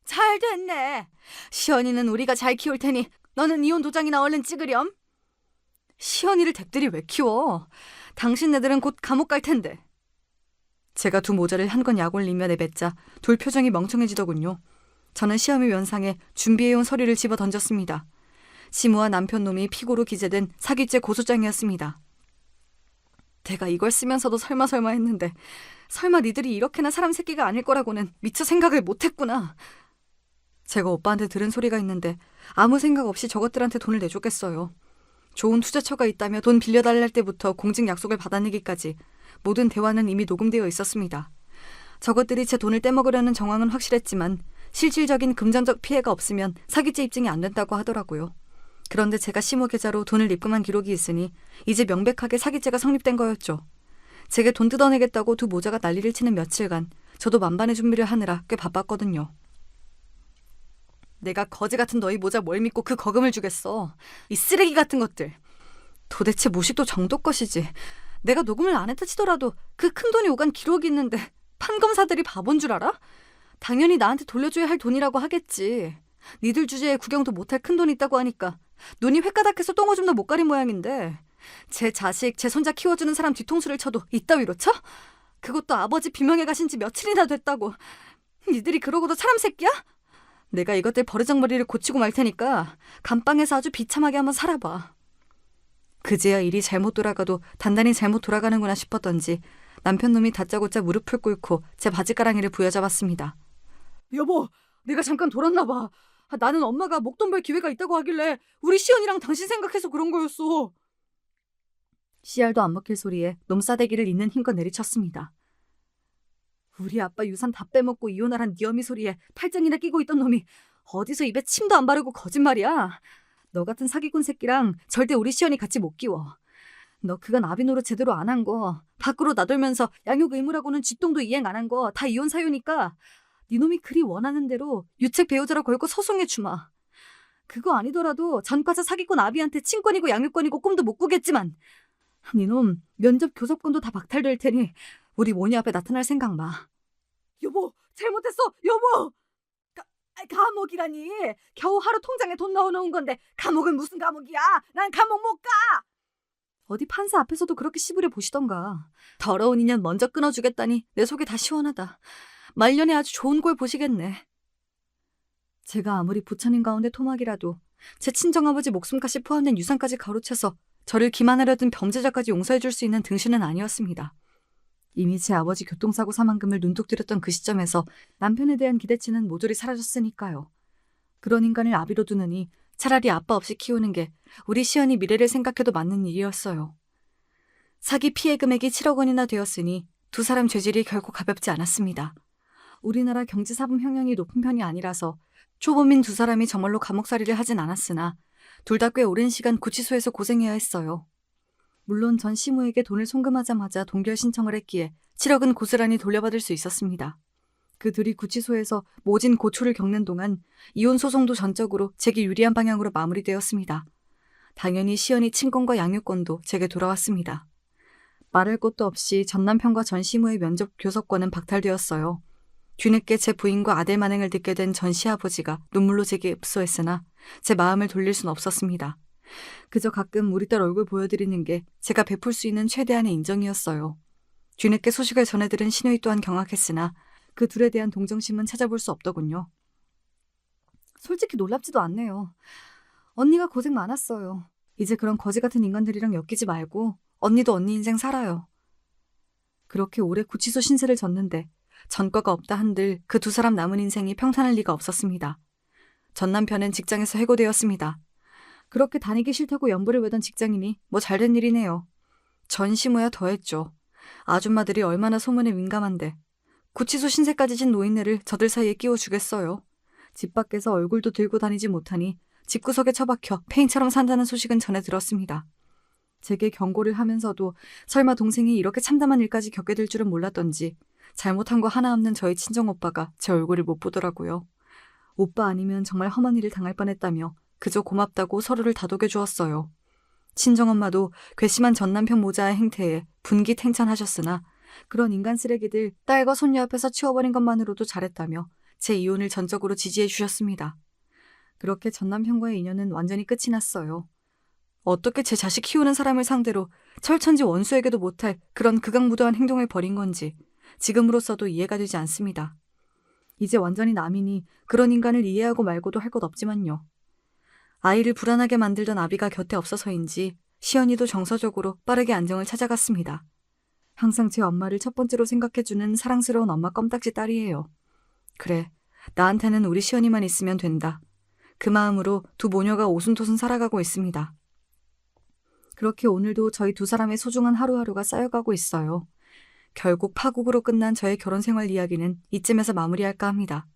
잘 됐네. 시연이는 우리가 잘 키울 테니 너는 이혼 도장이나 얼른 찍으렴. 시연이를 댁들이 왜 키워? 당신네들은 곧 감옥 갈 텐데. 제가 두 모자를 한 건 약올리며 내뱉자 둘 표정이 멍청해지더군요. 저는 시어미 면상에 준비해온 서류를 집어 던졌습니다. 시무와 남편놈이 피고로 기재된 사기죄 고소장이었습니다. 내가 이걸 쓰면서도 설마 했는데 설마 니들이 이렇게나 사람 새끼가 아닐 거라고는 미처 생각을 못했구나. 제가 오빠한테 들은 소리가 있는데 아무 생각 없이 저것들한테 돈을 내줬겠어요. 좋은 투자처가 있다며 돈 빌려달랄 때부터 공증 약속을 받아내기까지 모든 대화는 이미 녹음되어 있었습니다. 저것들이 제 돈을 떼먹으려는 정황은 확실했지만 실질적인 금전적 피해가 없으면 사기죄 입증이 안 된다고 하더라고요. 그런데 제가 시모 계좌로 돈을 입금한 기록이 있으니 이제 명백하게 사기죄가 성립된 거였죠. 제게 돈 뜯어내겠다고 두 모자가 난리를 치는 며칠간 저도 만반의 준비를 하느라 꽤 바빴거든요. 내가 거지 같은 너희 모자 뭘 믿고 그 거금을 주겠어. 이 쓰레기 같은 것들. 도대체 무식도 정도 것이지. 내가 녹음을 안 했다 치더라도 그 큰 돈이 오간 기록이 있는데 판검사들이 바본 줄 알아? 당연히 나한테 돌려줘야 할 돈이라고 하겠지. 니들 주제에 구경도 못할 큰 돈 있다고 하니까 눈이 횟가닥해서 똥오줌도 못 가린 모양인데 제 자식, 제 손자 키워주는 사람 뒤통수를 쳐도 이따위로 쳐? 그것도 아버지 비명에 가신 지 며칠이나 됐다고. 니들이 그러고도 사람 새끼야? 내가 이것들 버르장머리를 고치고 말 테니까 감방에서 아주 비참하게 한번 살아봐. 그제야 일이 잘못 돌아가도 단단히 잘못 돌아가는구나 싶었던지 남편놈이 다짜고짜 무릎을 꿇고 제 바지가랑이를 부여잡았습니다. 여보, 내가 잠깐 돌았나 봐. 나는 엄마가 목돈 벌 기회가 있다고 하길래 우리 시연이랑 당신 생각해서 그런 거였어. 씨알도 안 먹힐 소리에 놈싸대기를 있는 힘껏 내리쳤습니다. 우리 아빠 유산 다 빼먹고 이혼하란 네 어미 소리에 팔짱이나 끼고 있던 놈이 어디서 입에 침도 안 바르고 거짓말이야. 너 같은 사기꾼 새끼랑 절대 우리 시연이 같이 못 끼워. 너 그간 아비노릇 제대로 안 한 거, 밖으로 나돌면서 양육 의무라고는 쥐똥도 이행 안 한 거 다 이혼 사유니까 네 놈이 그리 원하는 대로 유책 배우자로 걸고 소송해 주마. 그거 아니더라도 전과자 사기꾼 아비한테 친권이고 양육권이고 꿈도 못 꾸겠지만 네 놈 면접 교섭권도 다 박탈될 테니 우리 모녀 앞에 나타날 생각 마. 여보, 잘못했어, 여보. 감옥이라니. 겨우 하루 통장에 돈 넣어놓은 건데 감옥은 무슨 감옥이야. 난 감옥 못 가. 어디 판사 앞에서도 그렇게 씨부려 보시던가. 더러운 인연 먼저 끊어주겠다니 내 속이 다 시원하다. 말년에 아주 좋은 꼴 보시겠네. 제가 아무리 부처님 가운데 토막이라도 제 친정아버지 목숨까지 포함된 유산까지 가로채서 저를 기만하려던 범죄자까지 용서해줄 수 있는 등신은 아니었습니다. 이미 제 아버지 교통사고 사망금을 눈독 들였던 그 시점에서 남편에 대한 기대치는 모조리 사라졌으니까요. 그런 인간을 아비로 두느니 차라리 아빠 없이 키우는 게 우리 시연이 미래를 생각해도 맞는 일이었어요. 사기 피해 금액이 7억 원이나 되었으니 두 사람 죄질이 결코 가볍지 않았습니다. 우리나라 경제사범 형량이 높은 편이 아니라서 초범인 두 사람이 정말로 감옥살이를 하진 않았으나 둘 다 꽤 오랜 시간 구치소에서 고생해야 했어요. 물론 전 시무에게 돈을 송금하자마자 동결 신청을 했기에 7억은 고스란히 돌려받을 수 있었습니다. 그 둘이 구치소에서 모진 고초를 겪는 동안 이혼 소송도 전적으로 제게 유리한 방향으로 마무리되었습니다. 당연히 시연이 친권과 양육권도 제게 돌아왔습니다. 말할 것도 없이 전 남편과 전 시무의 면접 교섭권은 박탈되었어요. 뒤늦게 제 부인과 아들 만행을 듣게 된 전 시아버지가 눈물로 제게 읍소했으나 제 마음을 돌릴 순 없었습니다. 그저 가끔 우리 딸 얼굴 보여드리는 게 제가 베풀 수 있는 최대한의 인정이었어요. 뒤늦게 소식을 전해들은 시누이 또한 경악했으나 그 둘에 대한 동정심은 찾아볼 수 없더군요. 솔직히 놀랍지도 않네요. 언니가 고생 많았어요. 이제 그런 거지 같은 인간들이랑 엮이지 말고 언니도 언니 인생 살아요. 그렇게 오래 구치소 신세를 졌는데 전과가 없다 한들 그 두 사람 남은 인생이 평탄할 리가 없었습니다. 전 남편은 직장에서 해고되었습니다. 그렇게 다니기 싫다고 연부를 외던 직장인이 뭐 잘된 일이네요. 전 시무야 더했죠. 아줌마들이 얼마나 소문에 민감한데 구치소 신세까지 진 노인네를 저들 사이에 끼워주겠어요. 집 밖에서 얼굴도 들고 다니지 못하니 집구석에 처박혀 폐인처럼 산다는 소식은 전해 들었습니다. 제게 경고를 하면서도 설마 동생이 이렇게 참담한 일까지 겪게 될 줄은 몰랐던지 잘못한 거 하나 없는 저희 친정오빠가 제 얼굴을 못 보더라고요. 오빠 아니면 정말 험한 일을 당할 뻔했다며 그저 고맙다고 서로를 다독여 주었어요. 친정엄마도 괘씸한 전남편 모자의 행태에 분기탱찬하셨으나 그런 인간 쓰레기들 딸과 손녀 앞에서 치워버린 것만으로도 잘했다며 제 이혼을 전적으로 지지해 주셨습니다. 그렇게 전남편과의 인연은 완전히 끝이 났어요. 어떻게 제 자식 키우는 사람을 상대로 철천지 원수에게도 못할 그런 극악무도한 행동을 벌인 건지 지금으로서도 이해가 되지 않습니다. 이제 완전히 남이니 그런 인간을 이해하고 말고도 할 것 없지만요. 아이를 불안하게 만들던 아비가 곁에 없어서인지 시연이도 정서적으로 빠르게 안정을 찾아갔습니다. 항상 제 엄마를 첫 번째로 생각해주는 사랑스러운 엄마 껌딱지 딸이에요. 그래, 나한테는 우리 시연이만 있으면 된다. 그 마음으로 두 모녀가 오순도순 살아가고 있습니다. 그렇게 오늘도 저희 두 사람의 소중한 하루하루가 쌓여가고 있어요. 결국 파국으로 끝난 저의 결혼 생활 이야기는 이쯤에서 마무리할까 합니다.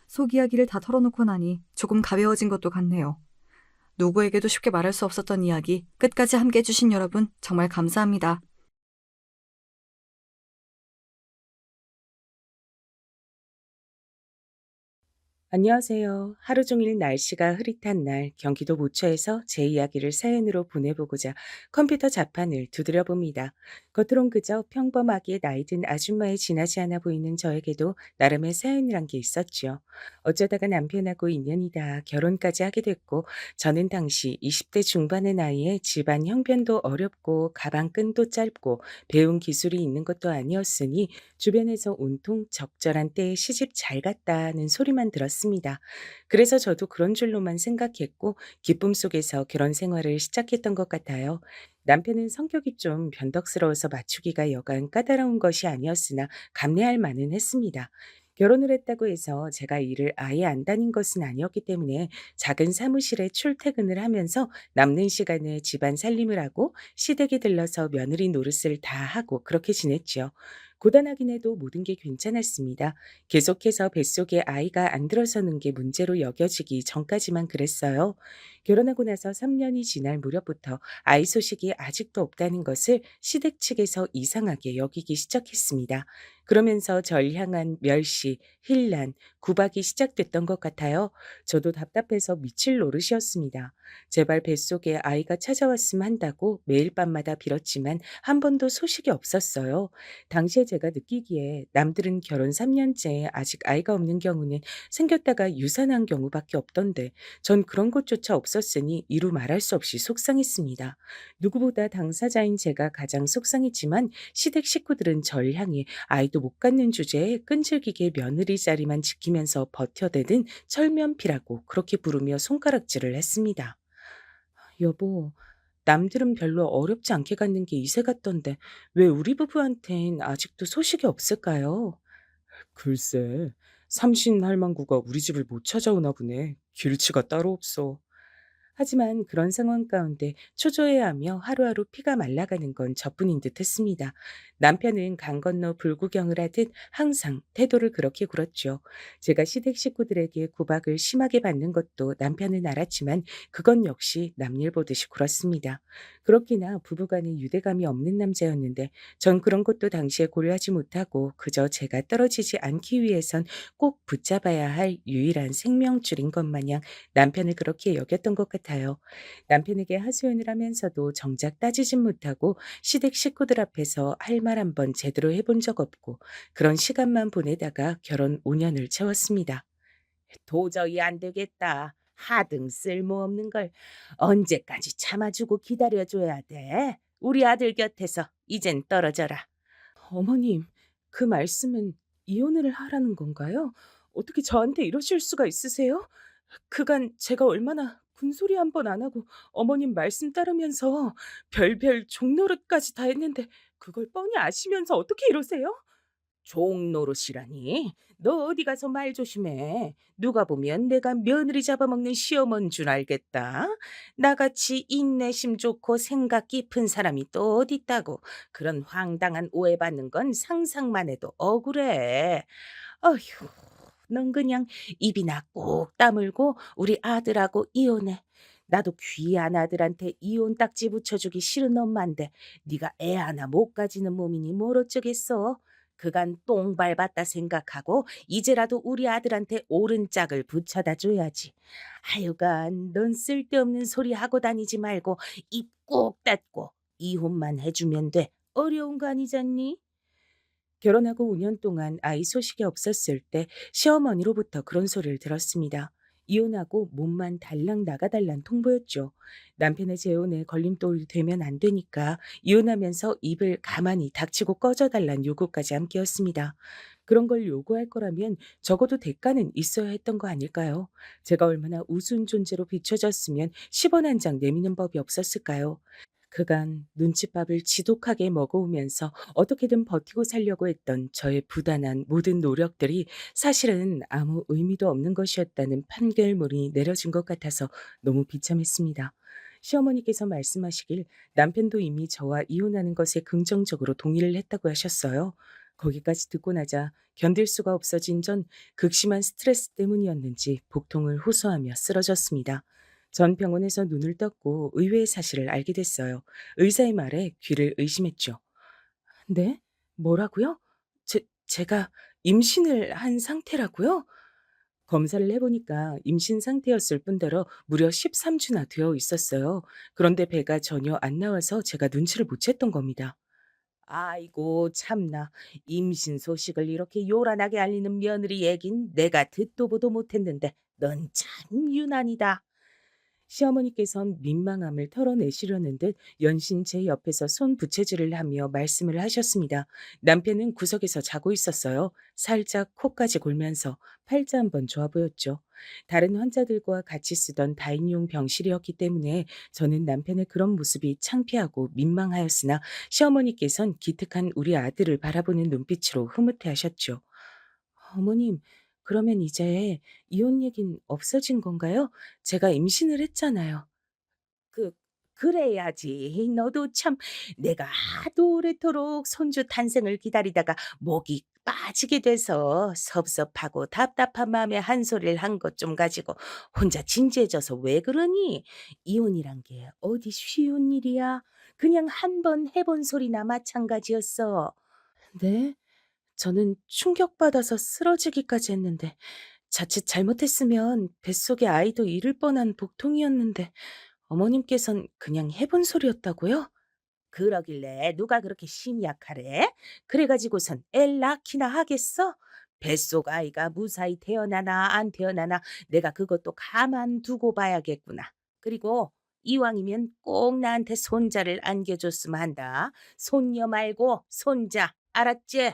속 이야기를 다 털어놓고 나니 조금 가벼워진 것도 같네요. 누구에게도 쉽게 말할 수 없었던 이야기 끝까지 함께 해주신 여러분 정말 감사합니다. 안녕하세요. 하루 종일 날씨가 흐릿한 날 경기도 모처에서 제 이야기를 사연으로 보내보고자 컴퓨터 자판을 두드려 봅니다. 겉으론 그저 평범하게 나이든 아줌마에 지나지 않아 보이는 저에게도 나름의 사연이란 게 있었죠. 어쩌다가 남편하고 인연이다 결혼까지 하게 됐고 저는 당시 20대 중반의 나이에 집안 형편도 어렵고 가방 끈도 짧고 배운 기술이 있는 것도 아니었으니 주변에서 온통 적절한 때에 시집 잘 갔다는 소리만 들었습니다. 그래서 저도 그런 줄로만 생각했고 기쁨 속에서 결혼 생활을 시작했던 것 같아요. 남편은 성격이 좀 변덕스러워서 맞추기가 여간 까다로운 것이 아니었으나 감내할 만은 했습니다. 결혼을 했다고 해서 제가 일을 아예 안 다닌 것은 아니었기 때문에 작은 사무실에 출퇴근을 하면서 남는 시간에 집안 살림을 하고 시댁에 들러서 며느리 노릇을 다 하고 그렇게 지냈죠. 고단하긴 해도 모든 게 괜찮았습니다. 계속해서 뱃속에 아이가 안 들어서는 게 문제로 여겨지기 전까지만 그랬어요. 결혼하고 나서 3년이 지날 무렵부터 아이 소식이 아직도 없다는 것을 시댁 측에서 이상하게 여기기 시작했습니다. 그러면서 절 향한 멸시, hir난, 구박이 시작됐던 것 같아요. 저도 답답해서 미칠 노릇이었습니다. 제발 뱃속에 아이가 찾아왔으면 한다고 매일 밤마다 빌었지만 한 번도 소식이 없었어요. 당시에 제가 느끼기에 남들은 결혼 3년째 아직 아이가 없는 경우는 생겼다가 유산한 경우밖에 없던데 전 그런 것조차 없었으니 이루 말할 수 없이 속상했습니다. 누구보다 당사자인 제가 가장 속상했지만 시댁 식구들은 절 향해 아이도 못 갖는 주제에 끈질기게 며느리 자리만 지키면서 버텨대든 철면피라고 그렇게 부르며 손가락질을 했습니다. 여보, 남들은 별로 어렵지 않게 갖는 게 이세 같던데 왜 우리 부부한텐 아직도 소식이 없을까요? 글쎄, 삼신 할망구가 우리 집을 못 찾아오나 보네. 길치가 따로 없어. 하지만 그런 상황 가운데 초조해하며 하루하루 피가 말라가는 건 저뿐인 듯 했습니다. 남편은 강 건너 불구경을 하듯 항상 태도를 그렇게 굴었죠. 제가 시댁 식구들에게 구박을 심하게 받는 것도 남편은 알았지만 그건 역시 남일 보듯이 굴었습니다. 그렇기나 부부간에 유대감이 없는 남자였는데 전 그런 것도 당시에 고려하지 못하고 그저 제가 떨어지지 않기 위해선 꼭 붙잡아야 할 유일한 생명줄인 것 마냥 남편을 그렇게 여겼던 것 같아요. 남편에게 하소연을 하면서도 정작 따지진 못하고 시댁 식구들 앞에서 할 말 한 번 제대로 해본 적 없고 그런 시간만 보내다가 결혼 5년을 채웠습니다. 도저히 안 되겠다. 하등 쓸모없는 걸 언제까지 참아주고 기다려줘야 돼? 우리 아들 곁에서 이젠 떨어져라. 어머님, 그 말씀은 이혼을 하라는 건가요? 어떻게 저한테 이러실 수가 있으세요? 그간 제가 얼마나 군소리 한 번 안 하고 어머님 말씀 따르면서 별별 종노릇까지 다 했는데 그걸 뻔히 아시면서 어떻게 이러세요? 종노릇이라니? 너 어디 가서 말 조심해. 누가 보면 내가 며느리 잡아먹는 시어머니인 줄 알겠다. 나같이 인내심 좋고 생각 깊은 사람이 또 어디 있다고. 그런 황당한 오해받는 건 상상만 해도 억울해. 어휴, 넌 그냥 입이나 꼭 다물고 우리 아들하고 이혼해. 나도 귀한 아들한테 이혼 딱지 붙여주기 싫은 엄마인데 네가 애 하나 못 가지는 몸이니 뭘 어쩌겠어. 그간 똥 밟았다 생각하고 이제라도 우리 아들한테 옳은 짝을 붙여다 줘야지. 하여간 넌 쓸데없는 소리 하고 다니지 말고 입 꼭 닫고 이혼만 해주면 돼. 어려운 거 아니잖니? 결혼하고 5년 동안 아이 소식이 없었을 때 시어머니로부터 그런 소리를 들었습니다. 이혼하고 몸만 달랑 나가달란 통보였죠. 남편의 재혼에 걸림돌이 되면 안 되니까 이혼하면서 입을 가만히 닥치고 꺼져달란 요구까지 함께였습니다. 그런 걸 요구할 거라면 적어도 대가는 있어야 했던 거 아닐까요? 제가 얼마나 우스운 존재로 비춰졌으면 10원 한 장 내미는 법이 없었을까요? 그간 눈칫밥을 지독하게 먹어오면서 어떻게든 버티고 살려고 했던 저의 부단한 모든 노력들이 사실은 아무 의미도 없는 것이었다는 판결문이 내려진 것 같아서 너무 비참했습니다. 시어머니께서 말씀하시길 남편도 이미 저와 이혼하는 것에 긍정적으로 동의를 했다고 하셨어요. 거기까지 듣고 나자 견딜 수가 없어진 전 극심한 스트레스 때문이었는지 복통을 호소하며 쓰러졌습니다. 전 병원에서 눈을 떴고 의외의 사실을 알게 됐어요. 의사의 말에 귀를 의심했죠. 네? 뭐라고요? 제가 임신을 한 상태라고요? 검사를 해보니까 임신 상태였을 뿐더러 무려 13주나 되어 있었어요. 그런데 배가 전혀 안 나와서 제가 눈치를 못 챘던 겁니다. 아이고 참나. 임신 소식을 이렇게 요란하게 알리는 며느리 얘긴 내가 듣도 보도 못했는데 넌 참 유난이다. 시어머니께선 민망함을 털어내시려는 듯 연신 제 옆에서 손 부채질을 하며 말씀을 하셨습니다. 남편은 구석에서 자고 있었어요. 살짝 코까지 골면서 팔자 한번 좋아 보였죠. 다른 환자들과 같이 쓰던 다인용 병실이었기 때문에 저는 남편의 그런 모습이 창피하고 민망하였으나 시어머니께선 기특한 우리 아들을 바라보는 눈빛으로 흐뭇해 하셨죠. 어머님, 그러면 이제 이혼 얘긴 없어진 건가요? 제가 임신을 했잖아요. 그 그래야지. 너도 참 내가 하도 오래도록 손주 탄생을 기다리다가 목이 빠지게 돼서 섭섭하고 답답한 마음에 한 소리를 한 것 좀 가지고 혼자 진지해져서 왜 그러니? 이혼이란 게 어디 쉬운 일이야? 그냥 한 번 해본 소리나 마찬가지였어. 네? 저는 충격받아서 쓰러지기까지 했는데 자칫 잘못했으면 뱃속의 아이도 잃을 뻔한 복통이었는데 어머님께선 그냥 해본 소리였다고요? 그러길래 누가 그렇게 심약하래? 그래가지고선 애 낳기나 하겠어? 뱃속 아이가 무사히 태어나나 안 태어나나 내가 그것도 가만 두고 봐야겠구나. 그리고 이왕이면 꼭 나한테 손자를 안겨줬으면 한다. 손녀 말고 손자. 알았지?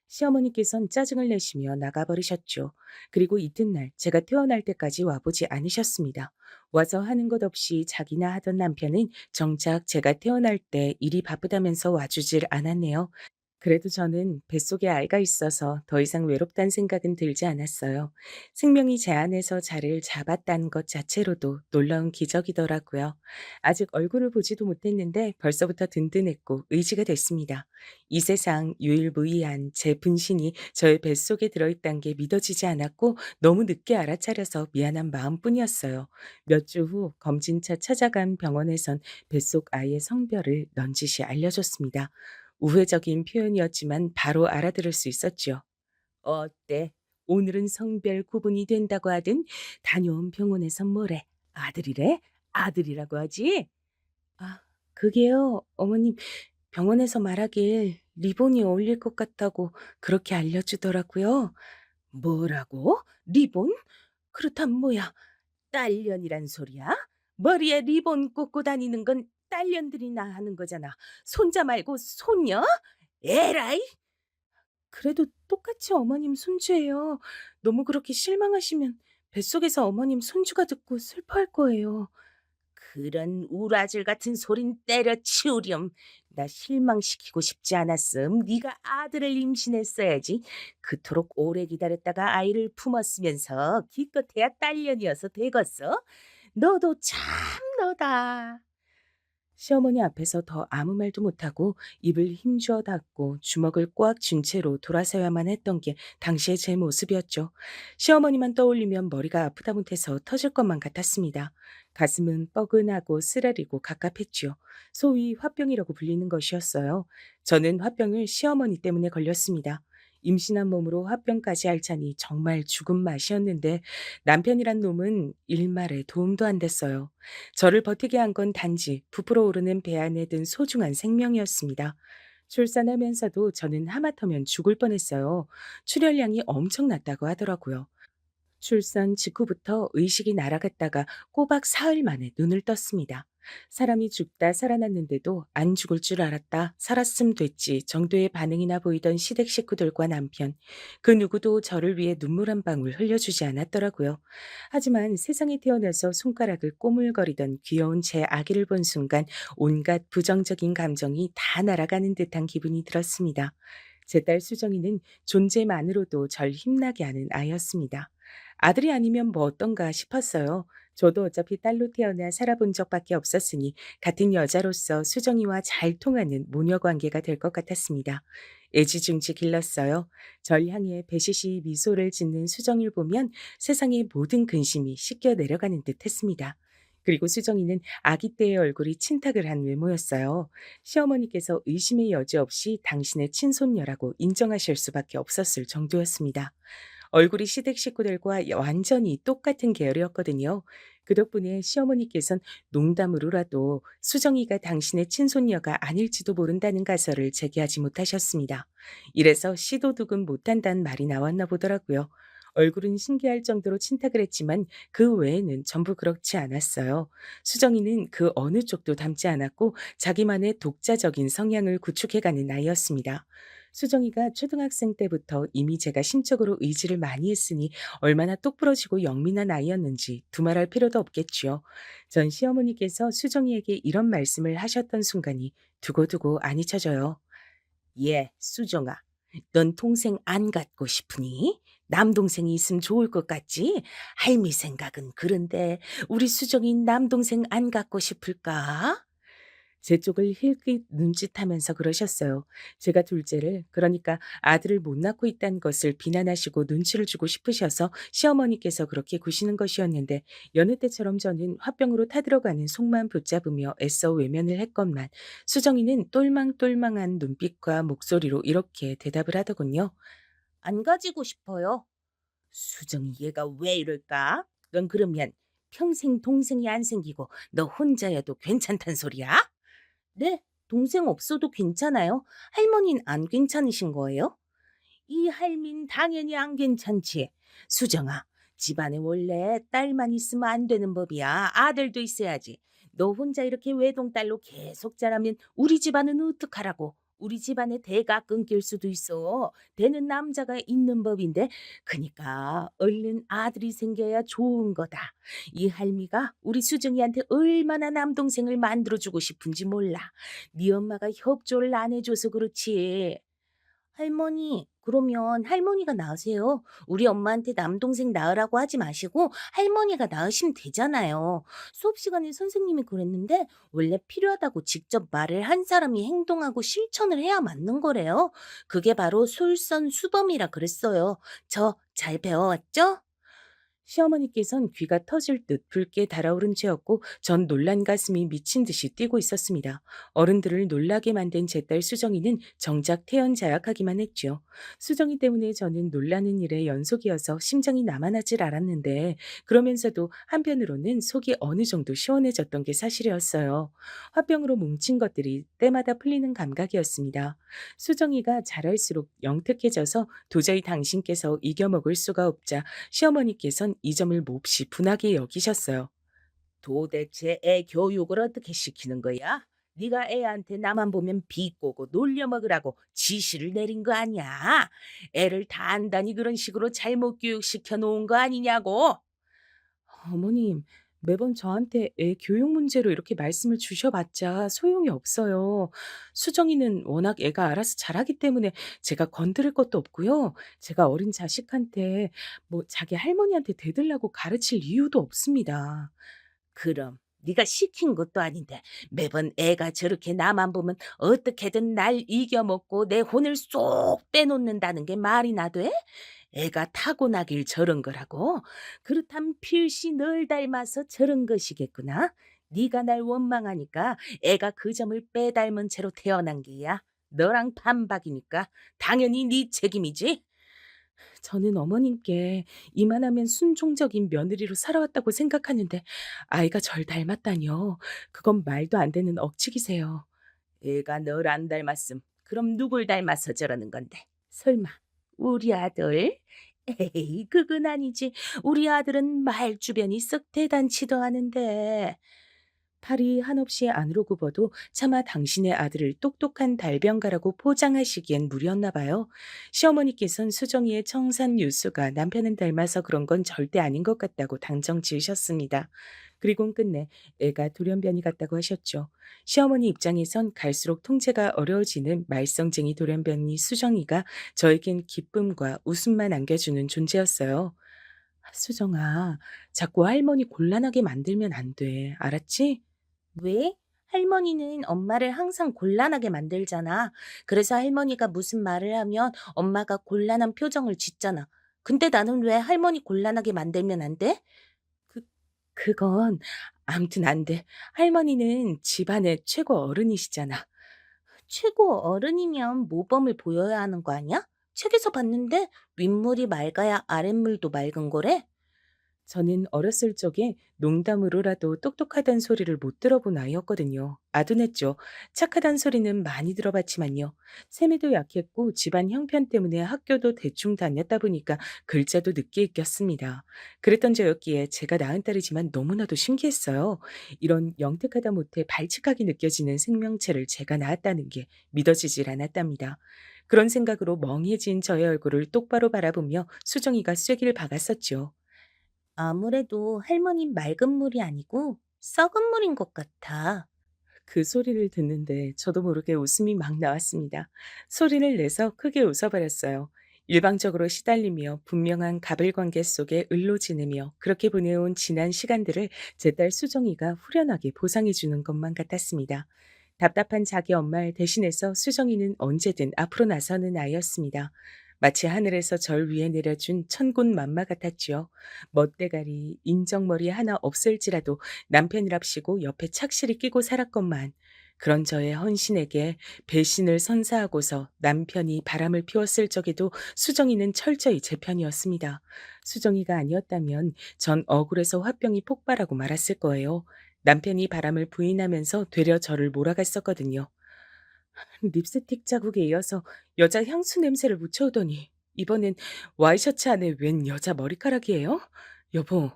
시어머니께선 짜증을 내시며 나가버리셨죠. 그리고 이튿날 제가 태어날 때까지 와보지 않으셨습니다. 와서 하는 것 없이 자기나 하던 남편은 정작 제가 태어날 때 일이 바쁘다면서 와주질 않았네요. 그래도 저는 뱃속에 아이가 있어서 더 이상 외롭다는 생각은 들지 않았어요. 생명이 제 안에서 자리를 잡았다는 것 자체로도 놀라운 기적이더라고요. 아직 얼굴을 보지도 못했는데 벌써부터 든든했고 의지가 됐습니다. 이 세상 유일무이한 제 분신이 저의 뱃속에 들어있다는 게 믿어지지 않았고 너무 늦게 알아차려서 미안한 마음뿐이었어요. 몇 주 후 검진차 찾아간 병원에선 뱃속 아이의 성별을 넌지시 알려줬습니다. 우회적인 표현이었지만 바로 알아들을 수 있었지요. "어때? 오늘은 성별 구분이 된다고 하든 다녀온 병원에선 뭐래? 아들이래? 아들이라고 하지?" "아, 그게요. 어머님 병원에서 말하길 리본이 어울릴 것 같다고 그렇게 알려주더라고요." "뭐라고? 리본? 그렇다면 뭐야? 딸년이란 소리야? 머리에 리본 꽂고 다니는 건 딸년들이나 하는 거잖아. 손자 말고 손녀? 에라이!" "그래도 똑같이 어머님 손주예요. 너무 그렇게 실망하시면 뱃속에서 어머님 손주가 듣고 슬퍼할 거예요." "그런 우라질 같은 소린 때려치우렴. 나 실망시키고 싶지 않았음. 네가 아들을 임신했어야지. 그토록 오래 기다렸다가 아이를 품었으면서 기껏해야 딸년이어서 되겠어? 너도 참 너다." 시어머니 앞에서 더 아무 말도 못하고 입을 힘주어 닫고 주먹을 꽉 쥔 채로 돌아서야만 했던 게 당시의 제 모습이었죠. 시어머니만 떠올리면 머리가 아프다 못해서 터질 것만 같았습니다. 가슴은 뻐근하고 쓰라리고 갑갑했지요. 소위 화병이라고 불리는 것이었어요. 저는 화병을 시어머니 때문에 걸렸습니다. 임신한 몸으로 화병까지 앓자니 정말 죽은 맛이었는데 남편이란 놈은 일말에 도움도 안 됐어요. 저를 버티게 한 건 단지 부풀어 오르는 배 안에 든 소중한 생명이었습니다. 출산하면서도 저는 하마터면 죽을 뻔했어요. 출혈량이 엄청났다고 하더라고요. 출산 직후부터 의식이 날아갔다가 꼬박 사흘 만에 눈을 떴습니다. 사람이 죽다 살아났는데도 안 죽을 줄 알았다, 살았음 됐지 정도의 반응이나 보이던 시댁 식구들과 남편, 그 누구도 저를 위해 눈물 한 방울 흘려주지 않았더라고요. 하지만 세상에 태어나서 손가락을 꼬물거리던 귀여운 제 아기를 본 순간 온갖 부정적인 감정이 다 날아가는 듯한 기분이 들었습니다. 제 딸 수정이는 존재만으로도 절 힘나게 하는 아이였습니다. 아들이 아니면 뭐 어떤가 싶었어요. 저도 어차피 딸로 태어나 살아본 적밖에 없었으니 같은 여자로서 수정이와 잘 통하는 모녀 관계가 될 것 같았습니다. 애지중지 길렀어요. 절 향해 배시시 미소를 짓는 수정이를 보면 세상의 모든 근심이 씻겨 내려가는 듯 했습니다. 그리고 수정이는 아기 때의 얼굴이 친탁을 한 외모였어요. 시어머니께서 의심의 여지 없이 당신의 친손녀라고 인정하실 수밖에 없었을 정도였습니다. 얼굴이 시댁 식구들과 완전히 똑같은 계열이었거든요. 그 덕분에 시어머니께선 농담으로라도 수정이가 당신의 친손녀가 아닐지도 모른다는 가설을 제기하지 못하셨습니다. 이래서 시도둑은 못한다는 말이 나왔나 보더라고요. 얼굴은 신기할 정도로 친탁을 했지만 그 외에는 전부 그렇지 않았어요. 수정이는 그 어느 쪽도 닮지 않았고 자기만의 독자적인 성향을 구축해가는 아이였습니다. 수정이가 초등학생 때부터 이미 제가 심적으로 의지를 많이 했으니 얼마나 똑부러지고 영민한 아이였는지 두말할 필요도 없겠지요. 전 시어머니께서 수정이에게 이런 말씀을 하셨던 순간이 두고두고 안 잊혀져요. "예, 수정아. 넌 동생 안 갖고 싶으니? 남동생이 있으면 좋을 것 같지? 할미 생각은 그런데 우리 수정이 남동생 안 갖고 싶을까?" 제 쪽을 힐끗 눈짓하면서 그러셨어요. 제가 둘째를, 그러니까 아들을 못 낳고 있다는 것을 비난하시고 눈치를 주고 싶으셔서 시어머니께서 그렇게 구시는 것이었는데 여느 때처럼 저는 화병으로 타들어가는 속만 붙잡으며 애써 외면을 했건만 수정이는 똘망똘망한 눈빛과 목소리로 이렇게 대답을 하더군요. "안 가지고 싶어요." "수정이 얘가 왜 이럴까? 넌 그러면 평생 동생이 안 생기고 너 혼자여도 괜찮단 소리야?" "네. 동생 없어도 괜찮아요. 할머니는 안 괜찮으신 거예요?" "이 할민 당연히 안 괜찮지. 수정아, 집안에 원래 딸만 있으면 안 되는 법이야. 아들도 있어야지. 너 혼자 이렇게 외동딸로 계속 자라면 우리 집안은 어떡하라고. 우리 집안의 대가 끊길 수도 있어. 되는 남자가 있는 법인데 그니까 얼른 아들이 생겨야 좋은 거다. 이 할미가 우리 수정이한테 얼마나 남동생을 만들어주고 싶은지 몰라. 네 엄마가 협조를 안 해줘서 그렇지." 할머니, 그러면 할머니가 낳으세요. 우리 엄마한테 남동생 낳으라고 하지 마시고 할머니가 낳으시면 되잖아요. 수업 시간에 선생님이 그랬는데 원래 필요하다고 직접 말을 한 사람이 행동하고 실천을 해야 맞는 거래요. 그게 바로 솔선수범이라 그랬어요. 저 잘 배워왔죠? 시어머니께선 귀가 터질 듯 붉게 달아오른 채였고 전 놀란 가슴이 미친 듯이 뛰고 있었습니다. 어른들을 놀라게 만든 제 딸 수정이는 정작 태연자약하기만 했죠. 수정이 때문에 저는 놀라는 일의 연속이어서 심장이 남아나질 않았는데 그러면서도 한편으로는 속이 어느 정도 시원해졌던 게 사실이었어요. 화병으로 뭉친 것들이 때마다 풀리는 감각이었습니다. 수정이가 자랄수록 영특해져서 도저히 당신께서 이겨먹을 수가 없자 시어머니께선 이 점을 몹시 분하게 여기셨어요. 도대체 애 교육을 어떻게 시키는 거야? 네가 애한테 나만 보면 비꼬고 놀려먹으라고 지시를 내린 거 아니야? 애를 단단히 그런 식으로 잘못 교육시켜 놓은 거 아니냐고? 어머님, 매번 저한테 애 교육 문제로 이렇게 말씀을 주셔봤자 소용이 없어요. 수정이는 워낙 애가 알아서 잘하기 때문에 제가 건드릴 것도 없고요. 제가 어린 자식한테 뭐 자기 할머니한테 대들라고 가르칠 이유도 없습니다. 그럼 네가 시킨 것도 아닌데 매번 애가 저렇게 나만 보면 어떻게든 날 이겨먹고 내 혼을 쏙 빼놓는다는 게 말이나 돼? 애가 타고나길 저런 거라고? 그렇다면 필시 널 닮아서 저런 것이겠구나. 네가 날 원망하니까 애가 그 점을 빼닮은 채로 태어난 게야. 너랑 반박이니까 당연히 네 책임이지. 저는 어머님께 이만하면 순종적인 며느리로 살아왔다고 생각하는데 아이가 절 닮았다니요. 그건 말도 안 되는 억측이세요. 애가 널 안 닮았음. 그럼 누굴 닮아서 저러는 건데? 설마 우리 아들? 에이, 그건 아니지. 우리 아들은 말주변이 썩 대단치도 않은데. 팔이 한없이 안으로 굽어도 차마 당신의 아들을 똑똑한 달변가라고 포장하시기엔 무리였나 봐요. 시어머니께선 수정이의 청산 유수가 남편은 닮아서 그런 건 절대 아닌 것 같다고 당정 지으셨습니다. 그리곤 끝내 애가 돌연변이 같다고 하셨죠. 시어머니 입장에선 갈수록 통제가 어려워지는 말썽쟁이 돌연변이 수정이가 저에겐 기쁨과 웃음만 안겨주는 존재였어요. 수정아, 자꾸 할머니 곤란하게 만들면 안 돼. 알았지? 왜? 할머니는 엄마를 항상 곤란하게 만들잖아. 그래서 할머니가 무슨 말을 하면 엄마가 곤란한 표정을 짓잖아. 근데 나는 왜 할머니 곤란하게 만들면 안 돼? 그 그건 아무튼 안 돼. 할머니는 집안의 최고 어른이시잖아. 최고 어른이면 모범을 보여야 하는 거 아니야? 책에서 봤는데 윗물이 맑아야 아랫물도 맑은 거래? 저는 어렸을 적에 농담으로라도 똑똑하단 소리를 못 들어본 아이였거든요. 아둔했죠. 착하단 소리는 많이 들어봤지만요. 세미도 약했고 집안 형편 때문에 학교도 대충 다녔다 보니까 글자도 늦게 익혔습니다. 그랬던 저였기에 제가 낳은 딸이지만 너무나도 신기했어요. 이런 영특하다 못해 발칙하게 느껴지는 생명체를 제가 낳았다는 게 믿어지질 않았답니다. 그런 생각으로 멍해진 저의 얼굴을 똑바로 바라보며 수정이가 쐐기를 박았었죠. 아무래도 할머님 맑은 물이 아니고 썩은 물인 것 같아. 그 소리를 듣는데 저도 모르게 웃음이 막 나왔습니다. 소리를 내서 크게 웃어버렸어요. 일방적으로 시달리며 분명한 가불관계 속에 을로지내며 그렇게 보내온 지난 시간들을 제 딸 수정이가 후련하게 보상해 주는 것만 같았습니다. 답답한 자기 엄마를 대신해서 수정이는 언제든 앞으로 나서는 아이였습니다. 마치 하늘에서 절 위에 내려준 천군 만마 같았지요. 멋대가리, 인정머리 하나 없을지라도 남편이랍시고 옆에 착실히 끼고 살았건만 그런 저의 헌신에게 배신을 선사하고서 남편이 바람을 피웠을 적에도 수정이는 철저히 제 편이었습니다. 수정이가 아니었다면 전 억울해서 화병이 폭발하고 말았을 거예요. 남편이 바람을 부인하면서 되려 저를 몰아갔었거든요. 립스틱 자국에 이어서 여자 향수 냄새를 묻혀오더니 이번엔 와이셔츠 안에 웬 여자 머리카락이에요? 여보,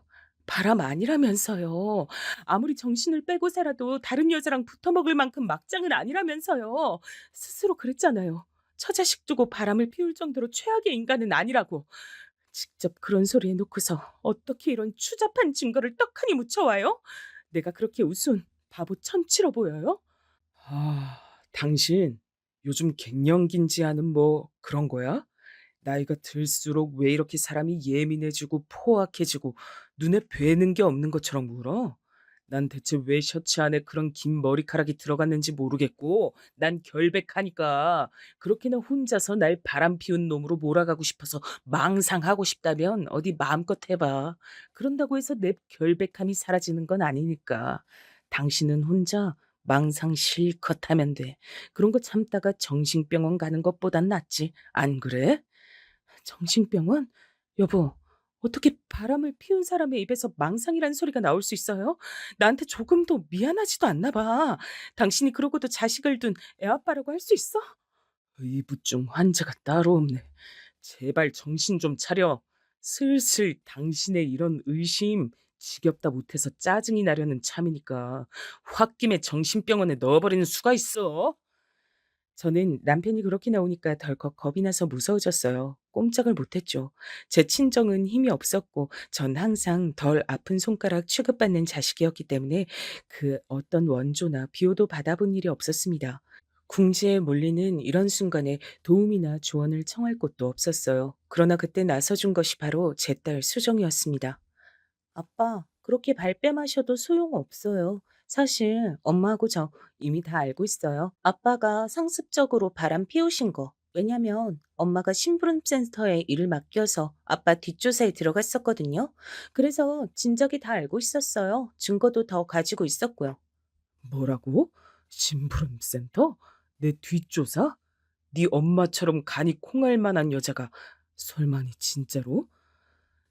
바람 아니라면서요. 아무리 정신을 빼고 살아도 다른 여자랑 붙어먹을 만큼 막장은 아니라면서요. 스스로 그랬잖아요. 처자식 두고 바람을 피울 정도로 최악의 인간은 아니라고. 직접 그런 소리 해놓고서 어떻게 이런 추잡한 증거를 떡하니 묻혀와요? 내가 그렇게 우스운 바보 천치로 보여요? 당신 요즘 갱년기인지 뭐 그런 거야? 나이가 들수록 왜 이렇게 사람이 예민해지고 포악해지고 눈에 뵈는 게 없는 것처럼 울어? 난 대체 왜 셔츠 안에 그런 긴 머리카락이 들어갔는지 모르겠고 난 결백하니까 그렇게나 혼자서 날 바람 피운 놈으로 몰아가고 싶어서 망상하고 싶다면 어디 마음껏 해봐. 그런다고 해서 내 결백함이 사라지는 건 아니니까. 당신은 혼자 망상 실컷 하면 돼. 그런 거 참다가 정신병원 가는 것보단 낫지. 안 그래? 정신병원? 여보, 어떻게 바람을 피운 사람의 입에서 망상이란 소리가 나올 수 있어요? 나한테 조금도 미안하지도 않나 봐. 당신이 그러고도 자식을 둔 애아빠라고 할 수 있어? 의부증 환자가 따로 없네. 제발 정신 좀 차려. 슬슬 당신의 이런 의심 지겹다 못해서 짜증이 나려는 참이니까 홧김에 정신병원에 넣어버리는 수가 있어. 저는 남편이 그렇게 나오니까 덜컥 겁이 나서 무서워졌어요. 꼼짝을 못했죠. 제 친정은 힘이 없었고 전 항상 덜 아픈 손가락 취급받는 자식이었기 때문에 그 어떤 원조나 비호도 받아본 일이 없었습니다. 궁지에 몰리는 이런 순간에 도움이나 조언을 청할 곳도 없었어요. 그러나 그때 나서준 것이 바로 제 딸 수정이었습니다. 아빠, 그렇게 발뺌하셔도 소용없어요. 사실 엄마하고 저 이미 다 알고 있어요. 아빠가 상습적으로 바람 피우신 거. 왜냐면 엄마가 심부름센터에 일을 맡겨서 아빠 뒷조사에 들어갔었거든요. 그래서 진작에 다 알고 있었어요. 증거도 더 가지고 있었고요. 뭐라고? 심부름센터? 내 뒷조사? 네 엄마처럼 간이 콩알 만한 여자가 설마니 진짜로?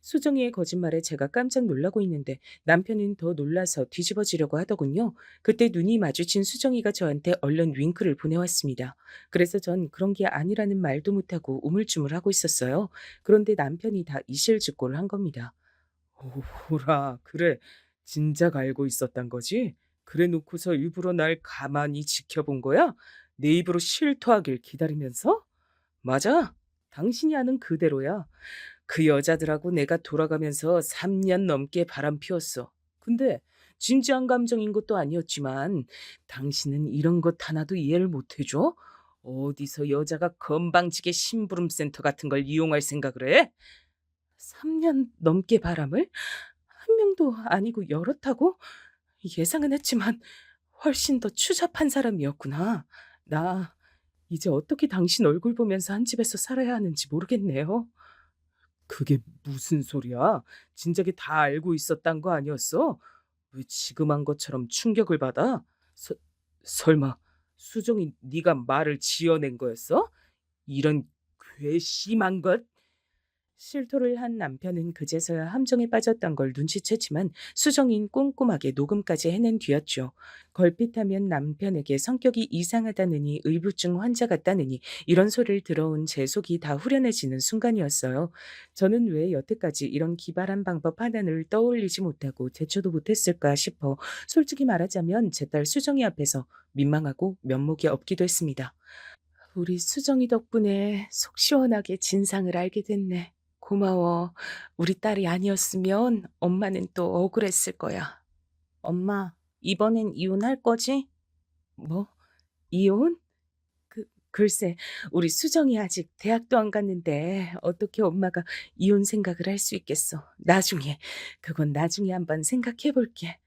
수정이의 거짓말에 제가 깜짝 놀라고 있는데 남편은 더 놀라서 뒤집어지려고 하더군요. 그때 눈이 마주친 수정이가 저한테 얼른 윙크를 보내왔습니다. 그래서 전 그런 게 아니라는 말도 못하고 우물쭈물하고 있었어요. 그런데 남편이 다 이실직고를 한 겁니다. 오라, 그래. 진작 알고 있었단 거지? 그래 놓고서 일부러 날 가만히 지켜본 거야? 내 입으로 실토하길 기다리면서? 맞아. 당신이 아는 그대로야. 그 여자들하고 내가 돌아가면서 3년 넘게 바람 피웠어. 근데 진지한 감정인 것도 아니었지만 당신은 이런 것 하나도 이해를 못 해줘? 어디서 여자가 건방지게 심부름센터 같은 걸 이용할 생각을 해? 3년 넘게 바람을? 한 명도 아니고 여럿하고? 예상은 했지만 훨씬 더 추잡한 사람이었구나. 나 이제 어떻게 당신 얼굴 보면서 한 집에서 살아야 하는지 모르겠네요. 그게 무슨 소리야? 진작에 다 알고 있었단 거 아니었어? 왜 지금 한 것처럼 충격을 받아? 설마 수정이 네가 말을 지어낸 거였어? 이런 괘씸한 것? 실토를 한 남편은 그제서야 함정에 빠졌던 걸 눈치챘지만 수정인 꼼꼼하게 녹음까지 해낸 뒤였죠. 걸핏하면 남편에게 성격이 이상하다느니 의부증 환자 같다느니 이런 소리를 들어온 제 속이 다 후련해지는 순간이었어요. 저는 왜 여태까지 이런 기발한 방법 하나를 떠올리지 못하고 제초도 못했을까 싶어 솔직히 말하자면 제 딸 수정이 앞에서 민망하고 면목이 없기도 했습니다. 우리 수정이 덕분에 속 시원하게 진상을 알게 됐네. 고마워. 우리 딸이 아니었으면 엄마는 또 억울했을 거야. 엄마, 이번엔 이혼할 거지? 뭐? 이혼? 글쎄, 우리 수정이 아직 대학도 안 갔는데 어떻게 엄마가 이혼 생각을 할 수 있겠어. 그건 나중에 한번 생각해 볼게.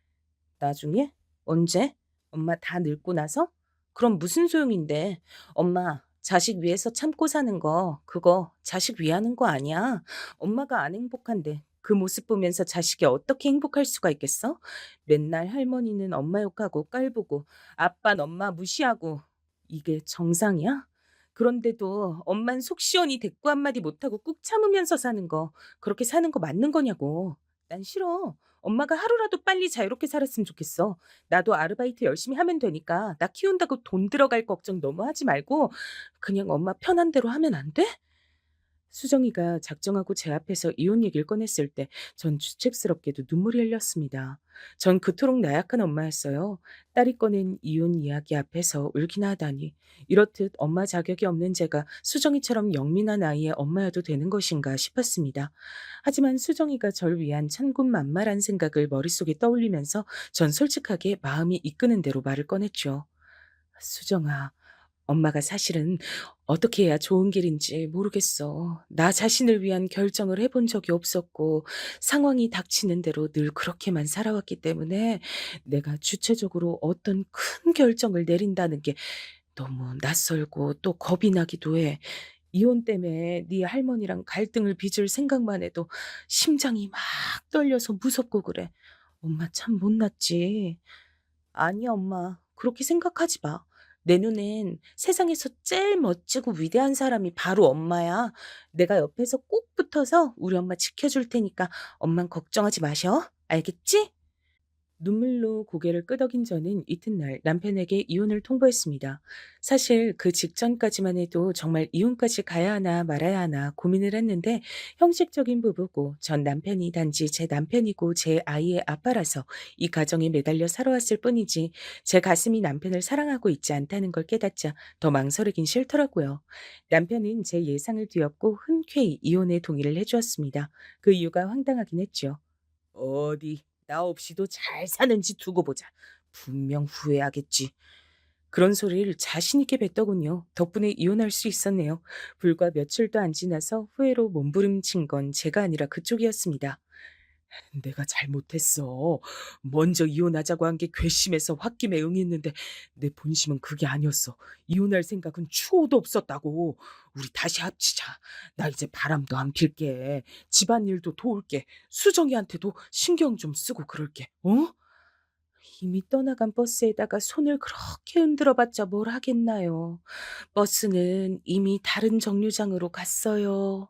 나중에? 언제? 엄마 다 늙고 나서? 그럼 무슨 소용인데? 엄마, 자식 위해서 참고 사는 거, 그거 자식 위하는 거 아니야. 엄마가 안 행복한데 그 모습 보면서 자식이 어떻게 행복할 수가 있겠어? 맨날 할머니는 엄마 욕하고 깔보고, 아빠는 엄마 무시하고. 이게 정상이야? 그런데도 엄만 속 시원히 대꾸 한마디 못하고 꾹 참으면서 사는 거, 그렇게 사는 거 맞는 거냐고. 난 싫어. 엄마가 하루라도 빨리 자유롭게 살았으면 좋겠어. 나도 아르바이트 열심히 하면 되니까 나 키운다고 돈 들어갈 걱정 너무 하지 말고 그냥 엄마 편한 대로 하면 안 돼? 수정이가 작정하고 제 앞에서 이혼 얘기를 꺼냈을 때 전 주책스럽게도 눈물이 흘렸습니다. 전 그토록 나약한 엄마였어요. 딸이 꺼낸 이혼 이야기 앞에서 울기나 하다니. 이렇듯 엄마 자격이 없는 제가 수정이처럼 영민한 아이의 엄마여도 되는 것인가 싶었습니다. 하지만 수정이가 절 위한 천군만마란 생각을 머릿속에 떠올리면서 전 솔직하게 마음이 이끄는 대로 말을 꺼냈죠. 수정아, 엄마가 사실은 어떻게 해야 좋은 길인지 모르겠어. 나 자신을 위한 결정을 해본 적이 없었고 상황이 닥치는 대로 늘 그렇게만 살아왔기 때문에 내가 주체적으로 어떤 큰 결정을 내린다는 게 너무 낯설고 또 겁이 나기도 해. 이혼 때문에 네 할머니랑 갈등을 빚을 생각만 해도 심장이 막 떨려서 무섭고 그래. 엄마 참 못났지. 아니야, 엄마. 그렇게 생각하지 마. 내 눈엔 세상에서 제일 멋지고 위대한 사람이 바로 엄마야. 내가 옆에서 꼭 붙어서 우리 엄마 지켜줄 테니까 엄만 걱정하지 마셔. 알겠지? 눈물로 고개를 끄덕인 저는 이튿날 남편에게 이혼을 통보했습니다. 사실 그 직전까지만 해도 정말 이혼까지 가야 하나 말아야 하나 고민을 했는데 형식적인 부부고 전 남편이 단지 제 남편이고 제 아이의 아빠라서 이 가정에 매달려 살아왔을 뿐이지 제 가슴이 남편을 사랑하고 있지 않다는 걸 깨닫자 더 망설이긴 싫더라고요. 남편은 제 예상을 뒤엎고 흔쾌히 이혼에 동의를 해주었습니다. 그 이유가 황당하긴 했죠. 어디 나 없이도 잘 사는지 두고 보자. 분명 후회하겠지. 그런 소리를 자신 있게 뱉더군요. 덕분에 이혼할 수 있었네요. 불과 며칠도 안 지나서 후회로 몸부림친 건 제가 아니라 그쪽이었습니다. 내가 잘못했어. 먼저 이혼하자고 한 게 괘씸해서 홧김에 응했는데 내 본심은 그게 아니었어. 이혼할 생각은 추호도 없었다고. 우리 다시 합치자. 나 이제 바람도 안 필게. 집안일도 도울게. 수정이한테도 신경 좀 쓰고 그럴게. 어? 이미 떠나간 버스에다가 손을 그렇게 흔들어봤자 뭘 하겠나요. 버스는 이미 다른 정류장으로 갔어요.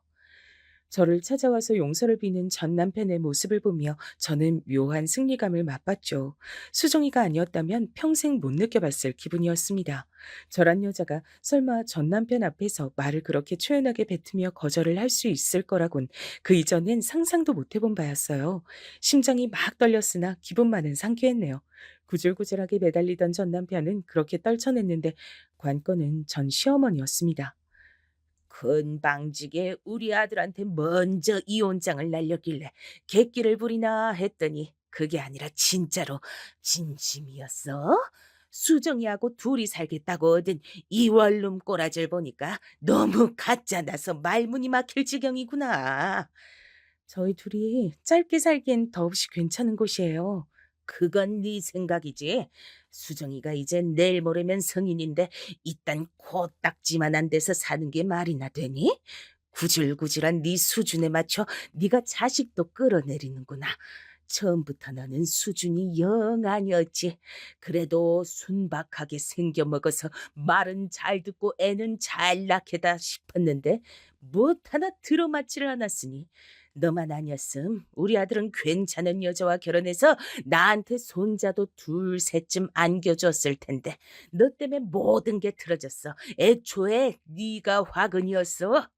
저를 찾아와서 용서를 비는 전 남편의 모습을 보며 저는 묘한 승리감을 맛봤죠. 수정이가 아니었다면 평생 못 느껴봤을 기분이었습니다. 저란 여자가 설마 전 남편 앞에서 말을 그렇게 초연하게 뱉으며 거절을 할 수 있을 거라곤 그 이전엔 상상도 못 해본 바였어요. 심장이 막 떨렸으나 기분만은 상쾌했네요. 구질구질하게 매달리던 전 남편은 그렇게 떨쳐냈는데 관건은 전 시어머니였습니다. 건방지게 우리 아들한테 먼저 이혼장을 날렸길래 객기를 부리나 했더니 그게 아니라 진짜로 진심이었어? 수정이하고 둘이 살겠다고 얻은 이 원룸 꼬라지를 보니까 너무 가짜나서 말문이 막힐 지경이구나. 저희 둘이 짧게 살기엔 더없이 괜찮은 곳이에요. 그건 네 생각이지. 수정이가 이제 내일 모레면 성인인데 이딴 코딱지만한 데서 사는 게 말이나 되니? 구질구질한 네 수준에 맞춰 네가 자식도 끌어내리는구나. 처음부터 너는 수준이 영 아니었지. 그래도 순박하게 생겨먹어서 말은 잘 듣고 애는 잘 낳게다 싶었는데 못 하나 들어맞지를 않았으니 너만 아니었음 우리 아들은 괜찮은 여자와 결혼해서 나한테 손자도 둘 셋쯤 안겨줬을 텐데 너 때문에 모든 게 틀어졌어. 애초에 네가 화근이었어.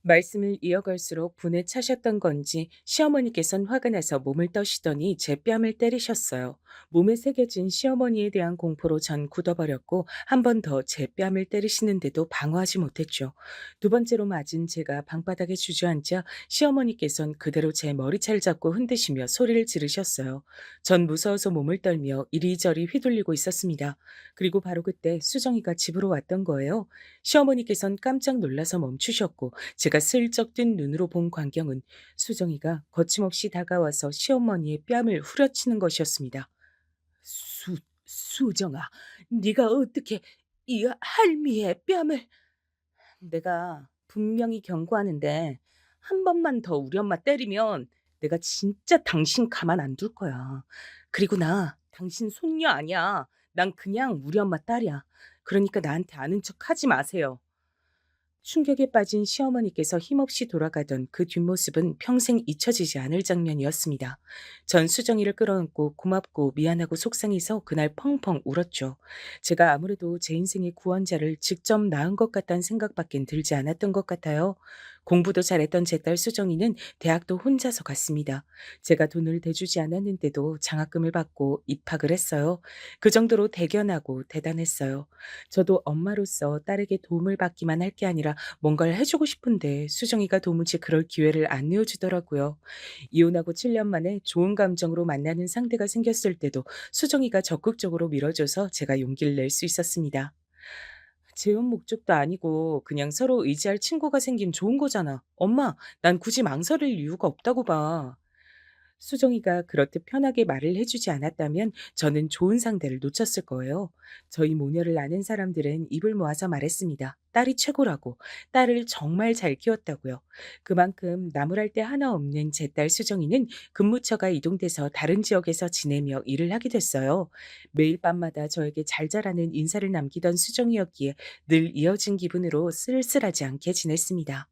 말씀을 이어갈수록 분에 차셨던 건지 시어머니께선 화가 나서 몸을 떠시더니 제 뺨을 때리셨어요. 몸에 새겨진 시어머니에 대한 공포로 전 굳어버렸고 한 번 더 제 뺨을 때리시는데도 방어하지 못했죠. 두 번째로 맞은 제가 방바닥에 주저앉자 시어머니께선 그대로 제 머리채를 잡고 흔드시며 소리를 지르셨어요. 전 무서워서 몸을 떨며 이리저리 휘둘리고 있었습니다. 그리고 바로 그때 수정이가 집으로 왔던 거예요. 시어머니께선 깜짝 놀라서 멈추셨고 제가 슬쩍 뜬 눈으로 본 광경은 수정이가 거침없이 다가와서 시어머니의 뺨을 후려치는 것이었습니다. 수정아, 네가 어떻게 이 할미의 뺨을... 내가 분명히 경고하는데 한 번만 더 우리 엄마 때리면 내가 진짜 당신 가만 안 둘 거야. 그리고 나 당신 손녀 아니야. 난 그냥 우리 엄마 딸이야. 그러니까 나한테 아는 척 하지 마세요. 충격에 빠진 시어머니께서 힘없이 돌아가던 그 뒷모습은 평생 잊혀지지 않을 장면이었습니다. 전 수정이를 끌어안고 고맙고 미안하고 속상해서 그날 펑펑 울었죠. 제가 아무래도 제 인생의 구원자를 직접 낳은 것 같다는 생각밖엔 들지 않았던 것 같아요. 공부도 잘했던 제 딸 수정이는 대학도 혼자서 갔습니다. 제가 돈을 대주지 않았는데도 장학금을 받고 입학을 했어요. 그 정도로 대견하고 대단했어요. 저도 엄마로서 딸에게 도움을 받기만 할 게 아니라 뭔가를 해주고 싶은데 수정이가 도무지 그럴 기회를 안 내어주더라고요. 이혼하고 7년 만에 좋은 감정으로 만나는 상대가 생겼을 때도 수정이가 적극적으로 밀어줘서 제가 용기를 낼 수 있었습니다. 재혼 목적도 아니고 그냥 서로 의지할 친구가 생긴 좋은 거잖아. 엄마, 난 굳이 망설일 이유가 없다고 봐. 수정이가 그렇듯 편하게 말을 해주지 않았다면 저는 좋은 상대를 놓쳤을 거예요. 저희 모녀를 아는 사람들은 입을 모아서 말했습니다. 딸이 최고라고, 딸을 정말 잘 키웠다고요. 그만큼 나무랄 데 하나 없는 제 딸 수정이는 근무처가 이동돼서 다른 지역에서 지내며 일을 하게 됐어요. 매일 밤마다 저에게 잘 자라는 인사를 남기던 수정이었기에 늘 이어진 기분으로 쓸쓸하지 않게 지냈습니다.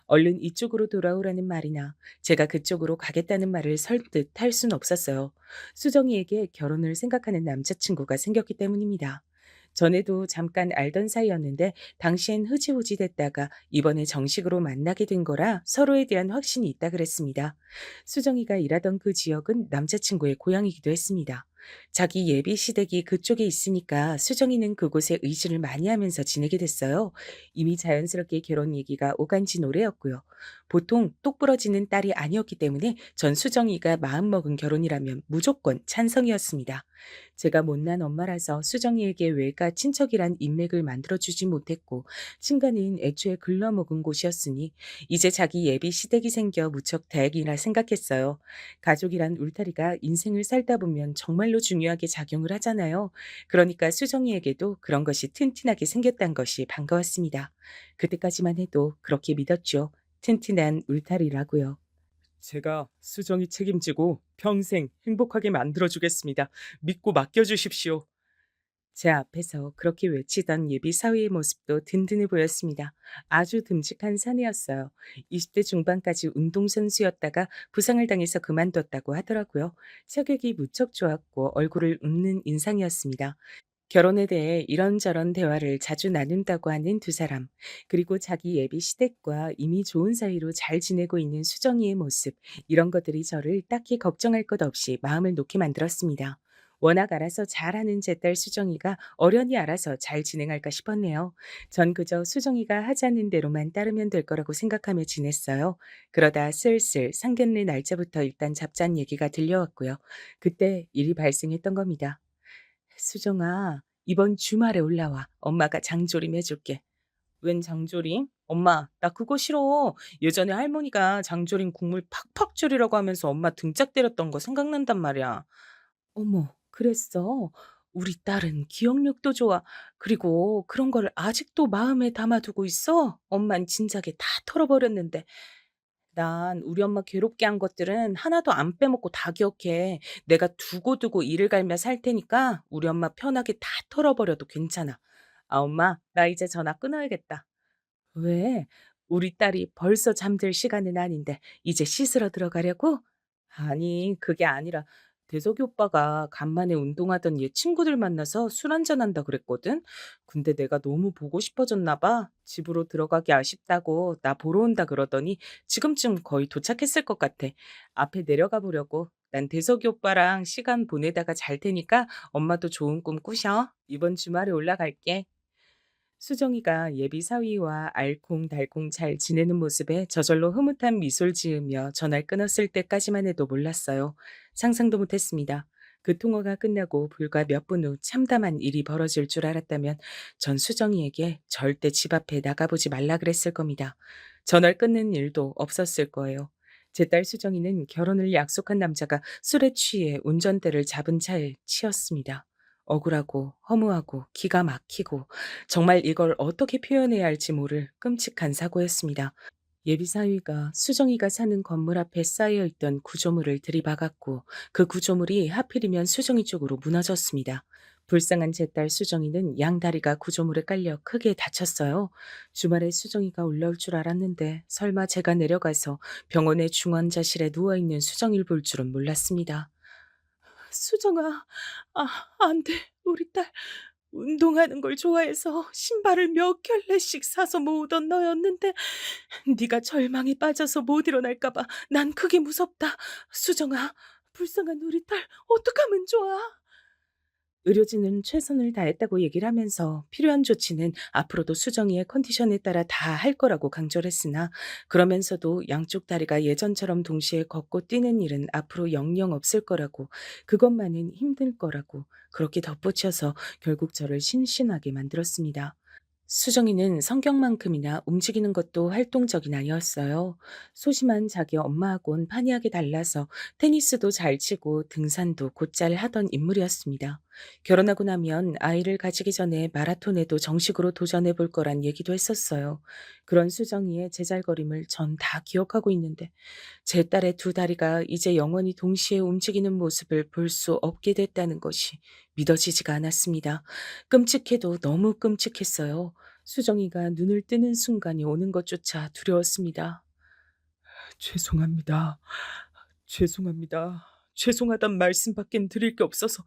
얼른 이쪽으로 돌아오라는 말이나 제가 그쪽으로 가겠다는 말을 설득 할 순 없었어요. 수정이에게 결혼을 생각하는 남자친구가 생겼기 때문입니다. 전에도 잠깐 알던 사이였는데 당시엔 흐지부지 됐다가 이번에 정식으로 만나게 된 거라 서로에 대한 확신이 있다 그랬습니다. 수정이가 일하던 그 지역은 남자친구의 고향이기도 했습니다. 자기 예비 시댁이 그쪽에 있으니까 수정이는 그곳에 의지를 많이 하면서 지내게 됐어요. 이미 자연스럽게 결혼 얘기가 오간 지 오래였고요. 보통 똑부러지는 딸이 아니었기 때문에 전 수정이가 마음먹은 결혼이라면 무조건 찬성이었습니다. 제가 못난 엄마라서 수정이에게 외가 친척이란 인맥을 만들어주지 못했고 친가는 애초에 글러먹은 곳이었으니 이제 자기 예비 시댁이 생겨 무척 다행이라 생각했어요. 가족이란 울타리가 인생을 살다 보면 정말로 중요하게 작용을 하잖아요. 그러니까 수정이에게도 그런 것이 튼튼하게 생겼단 것이 반가웠습니다. 그때까지만 해도 그렇게 믿었죠. 튼튼한 울타리라고요. 제가 수정이 책임지고 평생 행복하게 만들어주겠습니다. 믿고 맡겨주십시오. 제 앞에서 그렇게 외치던 예비 사위의 모습도 든든해 보였습니다. 아주 듬직한 사내였어요. 20대 중반까지 운동선수였다가 부상을 당해서 그만뒀다고 하더라고요. 체격이 무척 좋았고 얼굴을 웃는 인상이었습니다. 결혼에 대해 이런저런 대화를 자주 나눈다고 하는 두 사람, 그리고 자기 예비 시댁과 이미 좋은 사이로 잘 지내고 있는 수정이의 모습, 이런 것들이 저를 딱히 걱정할 것 없이 마음을 놓게 만들었습니다. 워낙 알아서 잘하는 제 딸 수정이가 어련히 알아서 잘 진행할까 싶었네요. 전 그저 수정이가 하자는 대로만 따르면 될 거라고 생각하며 지냈어요. 그러다 슬슬 상견례 날짜부터 일단 잡자는 얘기가 들려왔고요. 그때 일이 발생했던 겁니다. 수정아, 이번 주말에 올라와. 엄마가 장조림 해줄게. 웬 장조림? 엄마, 나 그거 싫어. 예전에 할머니가 장조림 국물 팍팍 졸이라고 하면서 엄마 등짝 때렸던 거 생각난단 말이야. 어머, 그랬어? 우리 딸은 기억력도 좋아. 그리고 그런 걸 아직도 마음에 담아두고 있어? 엄만 진작에 다 털어버렸는데. 난 우리 엄마 괴롭게 한 것들은 하나도 안 빼먹고 다 기억해. 내가 두고두고 이를 갈며 살 테니까 우리 엄마 편하게 다 털어버려도 괜찮아. 아, 엄마, 나 이제 전화 끊어야겠다. 왜? 우리 딸이 벌써 잠들 시간은 아닌데 이제 씻으러 들어가려고? 아니, 그게 아니라 대석이 오빠가 간만에 운동하던 얘 친구들 만나서 술 한잔한다 그랬거든? 근데 내가 너무 보고 싶어졌나 봐. 집으로 들어가기 아쉽다고 나 보러 온다 그러더니 지금쯤 거의 도착했을 것 같아. 앞에 내려가 보려고. 난 대석이 오빠랑 시간 보내다가 잘 테니까 엄마도 좋은 꿈 꾸셔. 이번 주말에 올라갈게. 수정이가 예비 사위와 알콩달콩 잘 지내는 모습에 저절로 흐뭇한 미소를 지으며 전화를 끊었을 때까지만 해도 몰랐어요. 상상도 못했습니다. 그 통화가 끝나고 불과 몇 분 후 참담한 일이 벌어질 줄 알았다면 전 수정이에게 절대 집 앞에 나가보지 말라 그랬을 겁니다. 전화를 끊는 일도 없었을 거예요. 제 딸 수정이는 결혼을 약속한 남자가 술에 취해 운전대를 잡은 차에 치였습니다. 억울하고 허무하고 기가 막히고 정말 이걸 어떻게 표현해야 할지 모를 끔찍한 사고였습니다. 예비 사위가 수정이가 사는 건물 앞에 쌓여 있던 구조물을 들이박았고 그 구조물이 하필이면 수정이 쪽으로 무너졌습니다. 불쌍한 제 딸 수정이는 양다리가 구조물에 깔려 크게 다쳤어요. 주말에 수정이가 올라올 줄 알았는데 설마 제가 내려가서 병원의 중환자실에 누워있는 수정이를 볼 줄은 몰랐습니다. 수정아, 아, 안 돼. 우리 딸 운동하는 걸 좋아해서 신발을 몇 켤레씩 사서 모으던 너였는데 네가 절망에 빠져서 못 일어날까 봐 난 그게 무섭다. 수정아, 불쌍한 우리 딸 어떡하면 좋아? 의료진은 최선을 다했다고 얘기를 하면서 필요한 조치는 앞으로도 수정이의 컨디션에 따라 다 할 거라고 강조를 했으나 그러면서도 양쪽 다리가 예전처럼 동시에 걷고 뛰는 일은 앞으로 영영 없을 거라고 그것만은 힘들 거라고 그렇게 덧붙여서 결국 저를 신신하게 만들었습니다. 수정이는 성격만큼이나 움직이는 것도 활동적인 아이였어요. 소심한 자기 엄마하고는 판이하게 달라서 테니스도 잘 치고 등산도 곧잘 하던 인물이었습니다. 결혼하고 나면 아이를 가지기 전에 마라톤에도 정식으로 도전해 볼 거란 얘기도 했었어요. 그런 수정이의 제잘거림을 전 다 기억하고 있는데 제 딸의 두 다리가 이제 영원히 동시에 움직이는 모습을 볼 수 없게 됐다는 것이 믿어지지가 않았습니다. 끔찍해도 너무 끔찍했어요. 수정이가 눈을 뜨는 순간이 오는 것조차 두려웠습니다. 죄송합니다. 죄송합니다. 죄송하단 말씀밖엔 드릴 게 없어서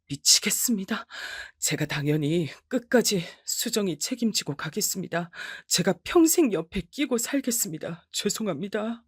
미치겠습니다. 제가 당연히 끝까지 수정이 책임지고 가겠습니다. 제가 평생 옆에 끼고 살겠습니다. 죄송합니다.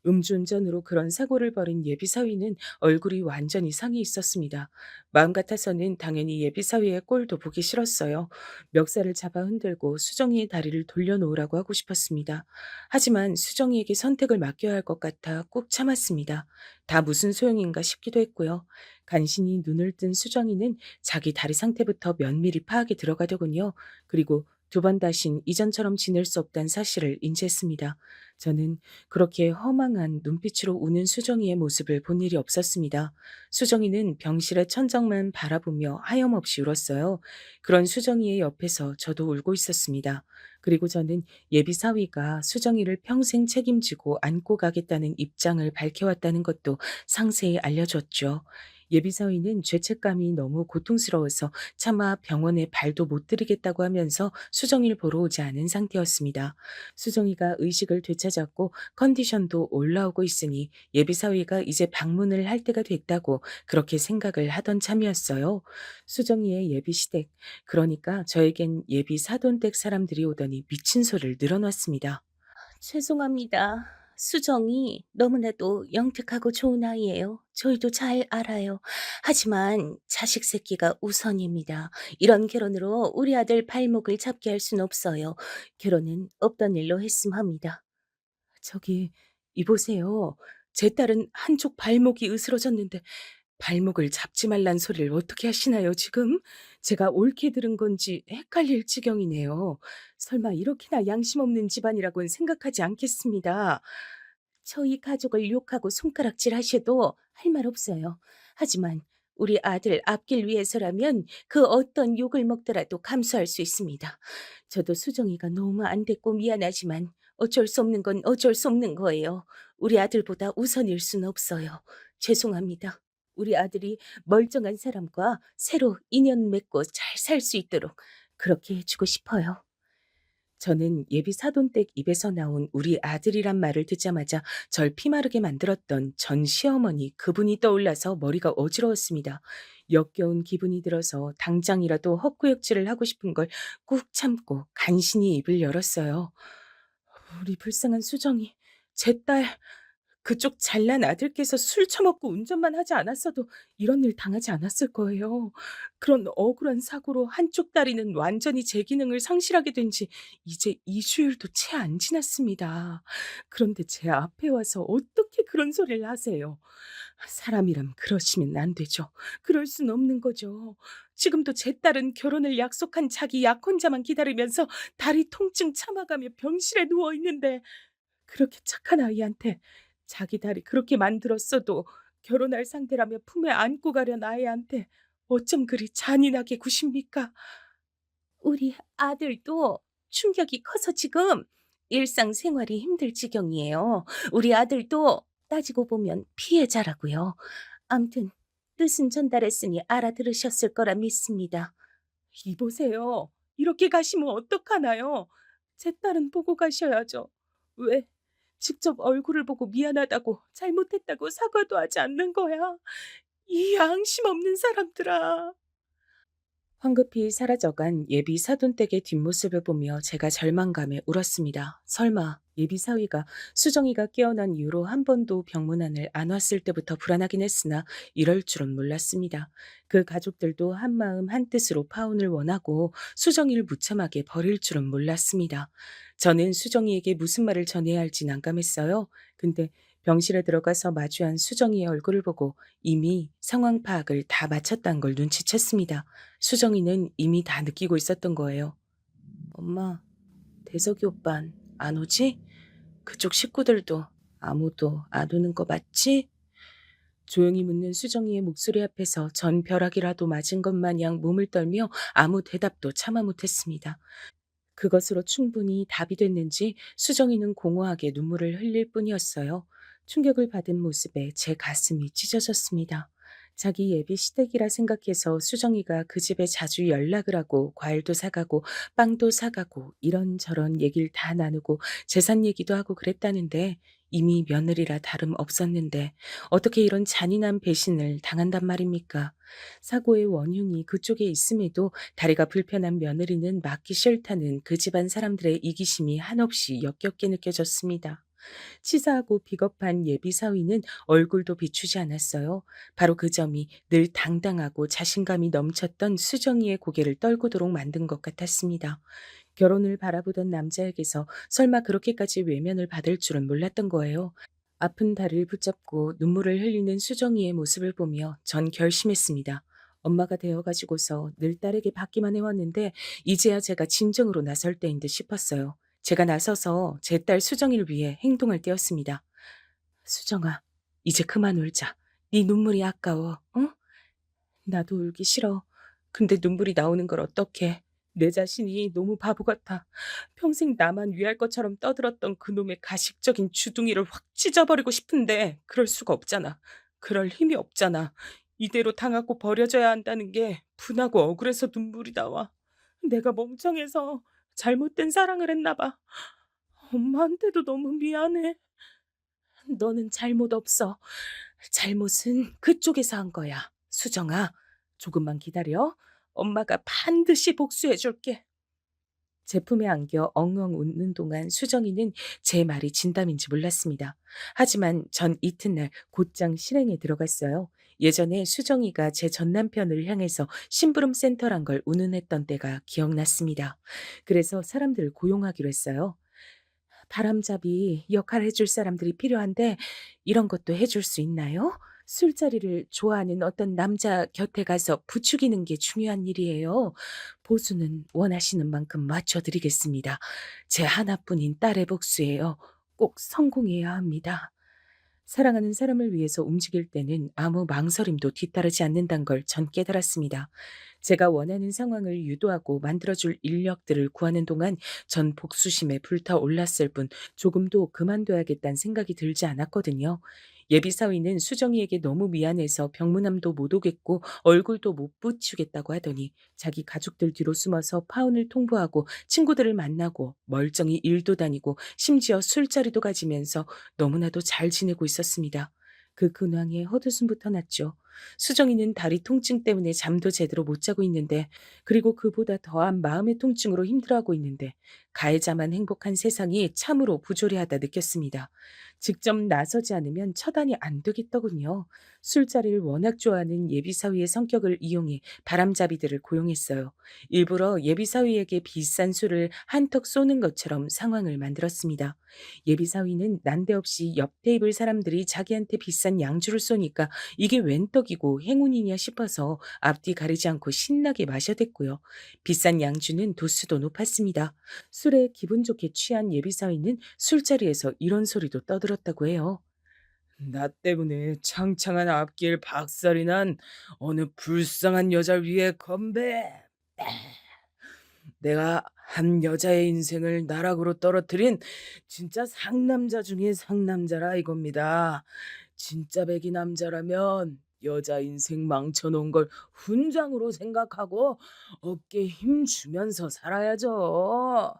음주운전으로 그런 사고를 벌인 예비사위는 얼굴이 완전히 상해 있었습니다. 마음 같아서는 당연히 예비사위의 꼴도 보기 싫었어요. 멱살을 잡아 흔들고 수정이의 다리를 돌려놓으라고 하고 싶었습니다. 하지만 수정이에게 선택을 맡겨야 할 것 같아 꾹 참았습니다. 다 무슨 소용인가 싶기도 했고요. 간신히 눈을 뜬 수정이는 자기 다리 상태부터 면밀히 파악에 들어가더군요. 그리고 두 번 다신 이전처럼 지낼 수 없다는 사실을 인지했습니다. 저는 그렇게 허망한 눈빛으로 우는 수정이의 모습을 본 일이 없었습니다. 수정이는 병실의 천장만 바라보며 하염없이 울었어요. 그런 수정이의 옆에서 저도 울고 있었습니다. 그리고 저는 예비사위가 수정이를 평생 책임지고 안고 가겠다는 입장을 밝혀왔다는 것도 상세히 알려줬죠. 예비사위는 죄책감이 너무 고통스러워서 차마 병원에 발도 못 들이겠다고 하면서 수정이를 보러 오지 않은 상태였습니다. 수정이가 의식을 되찾았고 컨디션도 올라오고 있으니 예비사위가 이제 방문을 할 때가 됐다고 그렇게 생각을 하던 참이었어요. 수정이의 예비시댁, 그러니까 저에겐 예비 사돈댁 사람들이 오더니 미친 소리를 늘어놨습니다. 죄송합니다. 수정이 너무나도 영특하고 좋은 아이예요. 저희도 잘 알아요. 하지만 자식 새끼가 우선입니다. 이런 결혼으로 우리 아들 발목을 잡게 할 순 없어요. 결혼은 없던 일로 했음 합니다. 저기, 이보세요. 제 딸은 한쪽 발목이 으스러졌는데 발목을 잡지 말란 소리를 어떻게 하시나요, 지금? 제가 옳게 들은 건지 헷갈릴 지경이네요. 설마 이렇게나 양심 없는 집안이라고는 생각하지 않겠습니다. 저희 가족을 욕하고 손가락질 하셔도 할 말 없어요. 하지만 우리 아들 앞길 위해서라면 그 어떤 욕을 먹더라도 감수할 수 있습니다. 저도 수정이가 너무 안 됐고 미안하지만 어쩔 수 없는 건 어쩔 수 없는 거예요. 우리 아들보다 우선일 수는 없어요. 죄송합니다. 우리 아들이 멀쩡한 사람과 새로 인연 맺고 잘 살 수 있도록 그렇게 해주고 싶어요. 저는 예비 사돈댁 입에서 나온 우리 아들이란 말을 듣자마자 절 피마르게 만들었던 전 시어머니 그분이 떠올라서 머리가 어지러웠습니다. 역겨운 기분이 들어서 당장이라도 헛구역질을 하고 싶은 걸 꾹 참고 간신히 입을 열었어요. 우리 불쌍한 수정이, 제 딸, 그쪽 잘난 아들께서 술 처먹고 운전만 하지 않았어도 이런 일 당하지 않았을 거예요. 그런 억울한 사고로 한쪽 다리는 완전히 제 기능을 상실하게 된 지 이제 2주일도 채 안 지났습니다. 그런데 제 앞에 와서 어떻게 그런 소리를 하세요? 사람이라면 그러시면 안 되죠. 그럴 순 없는 거죠. 지금도 제 딸은 결혼을 약속한 자기 약혼자만 기다리면서 다리 통증 참아가며 병실에 누워 있는데 그렇게 착한 아이한테 자기 다리 그렇게 만들었어도 결혼할 상대라며 품에 안고 가려는 아이한테 어쩜 그리 잔인하게 구십니까? 우리 아들도 충격이 커서 지금 일상생활이 힘들 지경이에요. 우리 아들도 따지고 보면 피해자라고요. 암튼 뜻은 전달했으니 알아들으셨을 거라 믿습니다. 이보세요. 이렇게 가시면 어떡하나요? 제 딸은 보고 가셔야죠. 왜? 직접 얼굴을 보고 미안하다고 잘못했다고 사과도 하지 않는 거야. 이 양심 없는 사람들아. 황급히 사라져간 예비 사돈댁의 뒷모습을 보며 제가 절망감에 울었습니다. 설마 예비 사위가 수정이가 깨어난 이후로 한 번도 병문안을 안 왔을 때부터 불안하긴 했으나 이럴 줄은 몰랐습니다. 그 가족들도 한마음 한뜻으로 파혼을 원하고 수정이를 무참하게 버릴 줄은 몰랐습니다. 저는 수정이에게 무슨 말을 전해야 할지 난감했어요. 근데 병실에 들어가서 마주한 수정이의 얼굴을 보고 이미 상황 파악을 다 마쳤다는 걸 눈치챘습니다. 수정이는 이미 다 느끼고 있었던 거예요. 엄마, 대석이 오빤 안 오지? 그쪽 식구들도 아무도 안 오는 거 맞지? 조용히 묻는 수정이의 목소리 앞에서 전 벼락이라도 맞은 것 마냥 몸을 떨며 아무 대답도 참아 못했습니다. 그것으로 충분히 답이 됐는지 수정이는 공허하게 눈물을 흘릴 뿐이었어요. 충격을 받은 모습에 제 가슴이 찢어졌습니다. 자기 예비 시댁이라 생각해서 수정이가 그 집에 자주 연락을 하고 과일도 사가고 빵도 사가고 이런저런 얘기를 다 나누고 재산 얘기도 하고 그랬다는데 이미 며느리라 다름 없었는데 어떻게 이런 잔인한 배신을 당한단 말입니까? 사고의 원흉이 그쪽에 있음에도 다리가 불편한 며느리는 맞기 싫다는 그 집안 사람들의 이기심이 한없이 역겹게 느껴졌습니다. 치사하고 비겁한 예비 사위는 얼굴도 비추지 않았어요. 바로 그 점이 늘 당당하고 자신감이 넘쳤던 수정이의 고개를 떨구도록 만든 것 같았습니다. 결혼을 바라보던 남자에게서 설마 그렇게까지 외면을 받을 줄은 몰랐던 거예요. 아픈 다리를 붙잡고 눈물을 흘리는 수정이의 모습을 보며 전 결심했습니다. 엄마가 되어가지고서 늘 딸에게 받기만 해왔는데 이제야 제가 진정으로 나설 때인 듯 싶었어요. 제가 나서서 제 딸 수정이를 위해 행동을 띄었습니다. 수정아, 이제 그만 울자. 네 눈물이 아까워, 응? 나도 울기 싫어. 근데 눈물이 나오는 걸 어떡해. 내 자신이 너무 바보 같아. 평생 나만 위할 것처럼 떠들었던 그놈의 가식적인 주둥이를 확 찢어버리고 싶은데 그럴 수가 없잖아. 그럴 힘이 없잖아. 이대로 당하고 버려져야 한다는 게 분하고 억울해서 눈물이 나와. 내가 멍청해서 잘못된 사랑을 했나 봐. 엄마한테도 너무 미안해. 너는 잘못 없어. 잘못은 그쪽에서 한 거야. 수정아, 조금만 기다려. 엄마가 반드시 복수해 줄게. 제품에 안겨 엉엉 웃는 동안 수정이는 제 말이 진담인지 몰랐습니다. 하지만 전 이튿날 곧장 실행에 들어갔어요. 예전에 수정이가 제 전남편을 향해서 심부름 센터란 걸 운운했던 때가 기억났습니다. 그래서 사람들을 고용하기로 했어요. 바람잡이 역할 해줄 사람들이 필요한데 이런 것도 해줄 수 있나요? 술자리를 좋아하는 어떤 남자 곁에 가서 부추기는 게 중요한 일이에요. 보수는 원하시는 만큼 맞춰드리겠습니다. 제 하나뿐인 딸의 복수예요. 꼭 성공해야 합니다. 사랑하는 사람을 위해서 움직일 때는 아무 망설임도 뒤따르지 않는다는 걸 전 깨달았습니다. 제가 원하는 상황을 유도하고 만들어줄 인력들을 구하는 동안 전 복수심에 불타올랐을 뿐 조금도 그만둬야겠다는 생각이 들지 않았거든요. 예비사위는 수정이에게 너무 미안해서 병문안도 못 오겠고 얼굴도 못 붙이겠다고 하더니 자기 가족들 뒤로 숨어서 파혼을 통보하고 친구들을 만나고 멀쩡히 일도 다니고 심지어 술자리도 가지면서 너무나도 잘 지내고 있었습니다. 그 근황에 헛웃음부터 났죠. 수정이는 다리 통증 때문에 잠도 제대로 못 자고 있는데 그리고 그보다 더한 마음의 통증으로 힘들어하고 있는데 가해자만 행복한 세상이 참으로 부조리하다 느꼈습니다. 직접 나서지 않으면 처단이 안 되겠더군요. 술자리를 워낙 좋아하는 예비사위의 성격을 이용해 바람잡이들을 고용했어요. 일부러 예비사위에게 비싼 술을 한턱 쏘는 것처럼 상황을 만들었습니다. 예비사위는 난데없이 옆 테이블 사람들이 자기한테 비싼 양주를 쏘니까 이게 웬 떡이고 행운이냐 싶어서 앞뒤 가리지 않고 신나게 마셔댔고요. 비싼 양주는 도수도 높았습니다. 술에 기분 좋게 취한 예비사위는 술자리에서 이런 소리도 떠들었다고 해요. 나 때문에 창창한 앞길 박살이 난 어느 불쌍한 여자를 위해 건배. 내가 한 여자의 인생을 나락으로 떨어뜨린 진짜 상남자 중에 상남자라 이겁니다. 진짜 백이 남자라면 여자 인생 망쳐놓은 걸 훈장으로 생각하고 어깨에 힘 주면서 살아야죠.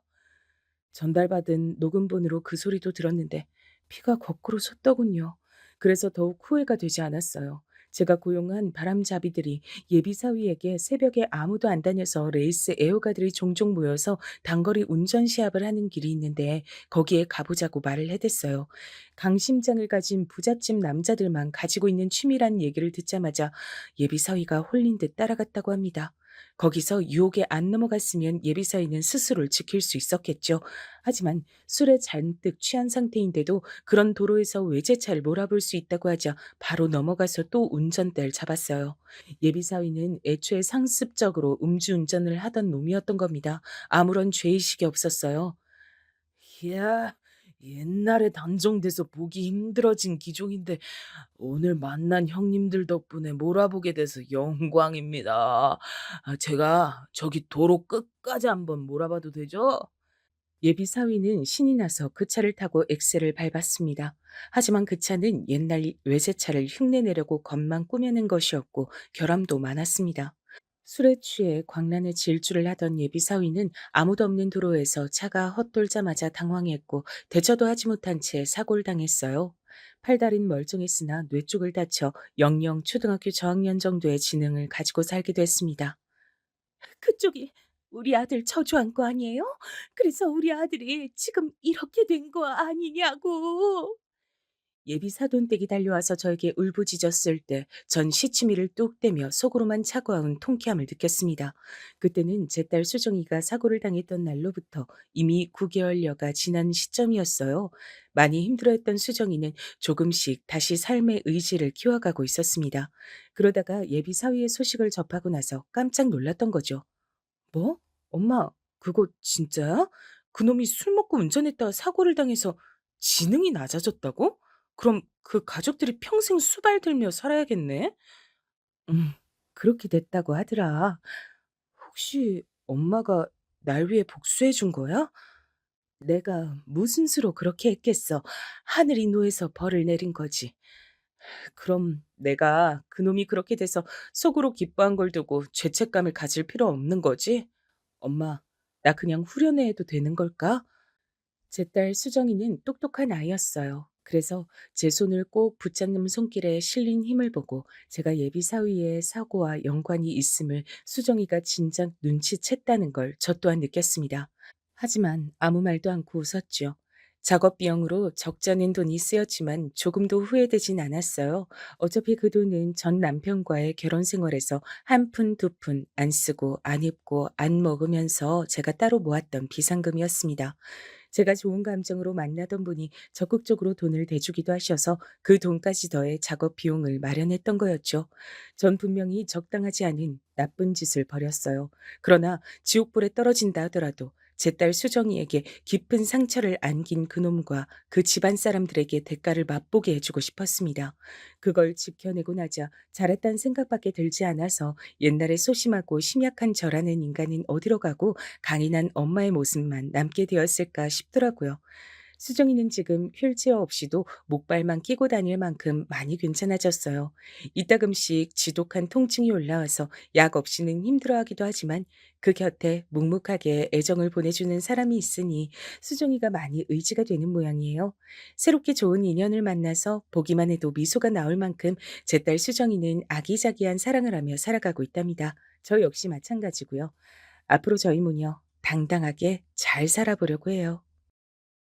전달받은 녹음본으로 그 소리도 들었는데 피가 거꾸로 솟더군요. 그래서 더욱 후회가 되지 않았어요. 제가 고용한 바람잡이들이 예비사위에게 새벽에 아무도 안 다녀서 레이스 애호가들이 종종 모여서 단거리 운전 시합을 하는 길이 있는데 거기에 가보자고 말을 해댔어요. 강심장을 가진 부잣집 남자들만 가지고 있는 취미란 얘기를 듣자마자 예비사위가 홀린 듯 따라갔다고 합니다. 거기서 유혹에 안 넘어갔으면 예비사위는 스스로를 지킬 수 있었겠죠. 하지만 술에 잔뜩 취한 상태인데도 그런 도로에서 외제차를 몰아볼 수 있다고 하자 바로 넘어가서 또 운전대를 잡았어요. 예비사위는 애초에 상습적으로 음주운전을 하던 놈이었던 겁니다. 아무런 죄의식이 없었어요. 이야, 옛날에 단종돼서 보기 힘들어진 기종인데 오늘 만난 형님들 덕분에 몰아보게 돼서 영광입니다. 제가 저기 도로 끝까지 한번 몰아봐도 되죠? 예비 사위는 신이 나서 그 차를 타고 엑셀을 밟았습니다. 하지만 그 차는 옛날 외제차를 흉내내려고 겉만 꾸며낸 것이었고 결함도 많았습니다. 술에 취해 광란의 질주를 하던 예비 사위는 아무도 없는 도로에서 차가 헛돌자마자 당황했고 대처도 하지 못한 채 사고를 당했어요. 팔다리는 멀쩡했으나 뇌 쪽을 다쳐 영영 초등학교 저학년 정도의 지능을 가지고 살게 됐습니다. 그쪽이 우리 아들 저주한 거 아니에요? 그래서 우리 아들이 지금 이렇게 된 거 아니냐고. 예비 사돈댁이 달려와서 저에게 울부짖었을 때 전 시치미를 뚝 떼며 속으로만 차가운 통쾌함을 느꼈습니다. 그때는 제 딸 수정이가 사고를 당했던 날로부터 이미 9개월여가 지난 시점이었어요. 많이 힘들어했던 수정이는 조금씩 다시 삶의 의지를 키워가고 있었습니다. 그러다가 예비 사위의 소식을 접하고 나서 깜짝 놀랐던 거죠. 뭐? 엄마, 그거 진짜야? 그놈이 술 먹고 운전했다가 사고를 당해서 지능이 낮아졌다고? 그럼 그 가족들이 평생 수발 들며 살아야겠네? 음, 그렇게 됐다고 하더라. 혹시 엄마가 날 위해 복수해 준 거야? 내가 무슨 수로 그렇게 했겠어. 하늘이 노해서 벌을 내린 거지. 그럼 내가 그놈이 그렇게 돼서 속으로 기뻐한 걸 두고 죄책감을 가질 필요 없는 거지? 엄마, 나 그냥 후련해 해도 되는 걸까? 제 딸 수정이는 똑똑한 아이였어요. 그래서 제 손을 꼭 붙잡는 손길에 실린 힘을 보고 제가 예비 사위의 사고와 연관이 있음을 수정이가 진작 눈치챘다는 걸 저 또한 느꼈습니다. 하지만 아무 말도 않고 웃었죠. 작업 비용으로 적잖은 돈이 쓰였지만 조금도 후회되진 않았어요. 어차피 그 돈은 전 남편과의 결혼 생활에서 한 푼, 두 푼 안 쓰고 안 입고 안 먹으면서 제가 따로 모았던 비상금이었습니다. 제가 좋은 감정으로 만나던 분이 적극적으로 돈을 대주기도 하셔서 그 돈까지 더해 작업 비용을 마련했던 거였죠. 전 분명히 적당하지 않은 나쁜 짓을 벌였어요. 그러나 지옥불에 떨어진다 하더라도 제 딸 수정이에게 깊은 상처를 안긴 그놈과 그 집안 사람들에게 대가를 맛보게 해주고 싶었습니다. 그걸 지켜내고 나자 잘했다는 생각밖에 들지 않아서 옛날에 소심하고 심약한 저라는 인간은 어디로 가고 강인한 엄마의 모습만 남게 되었을까 싶더라고요. 수정이는 지금 휠체어 없이도 목발만 끼고 다닐 만큼 많이 괜찮아졌어요. 이따금씩 지독한 통증이 올라와서 약 없이는 힘들어하기도 하지만 그 곁에 묵묵하게 애정을 보내주는 사람이 있으니 수정이가 많이 의지가 되는 모양이에요. 새롭게 좋은 인연을 만나서 보기만 해도 미소가 나올 만큼 제 딸 수정이는 아기자기한 사랑을 하며 살아가고 있답니다. 저 역시 마찬가지고요. 앞으로 저희 모녀 당당하게 잘 살아보려고 해요.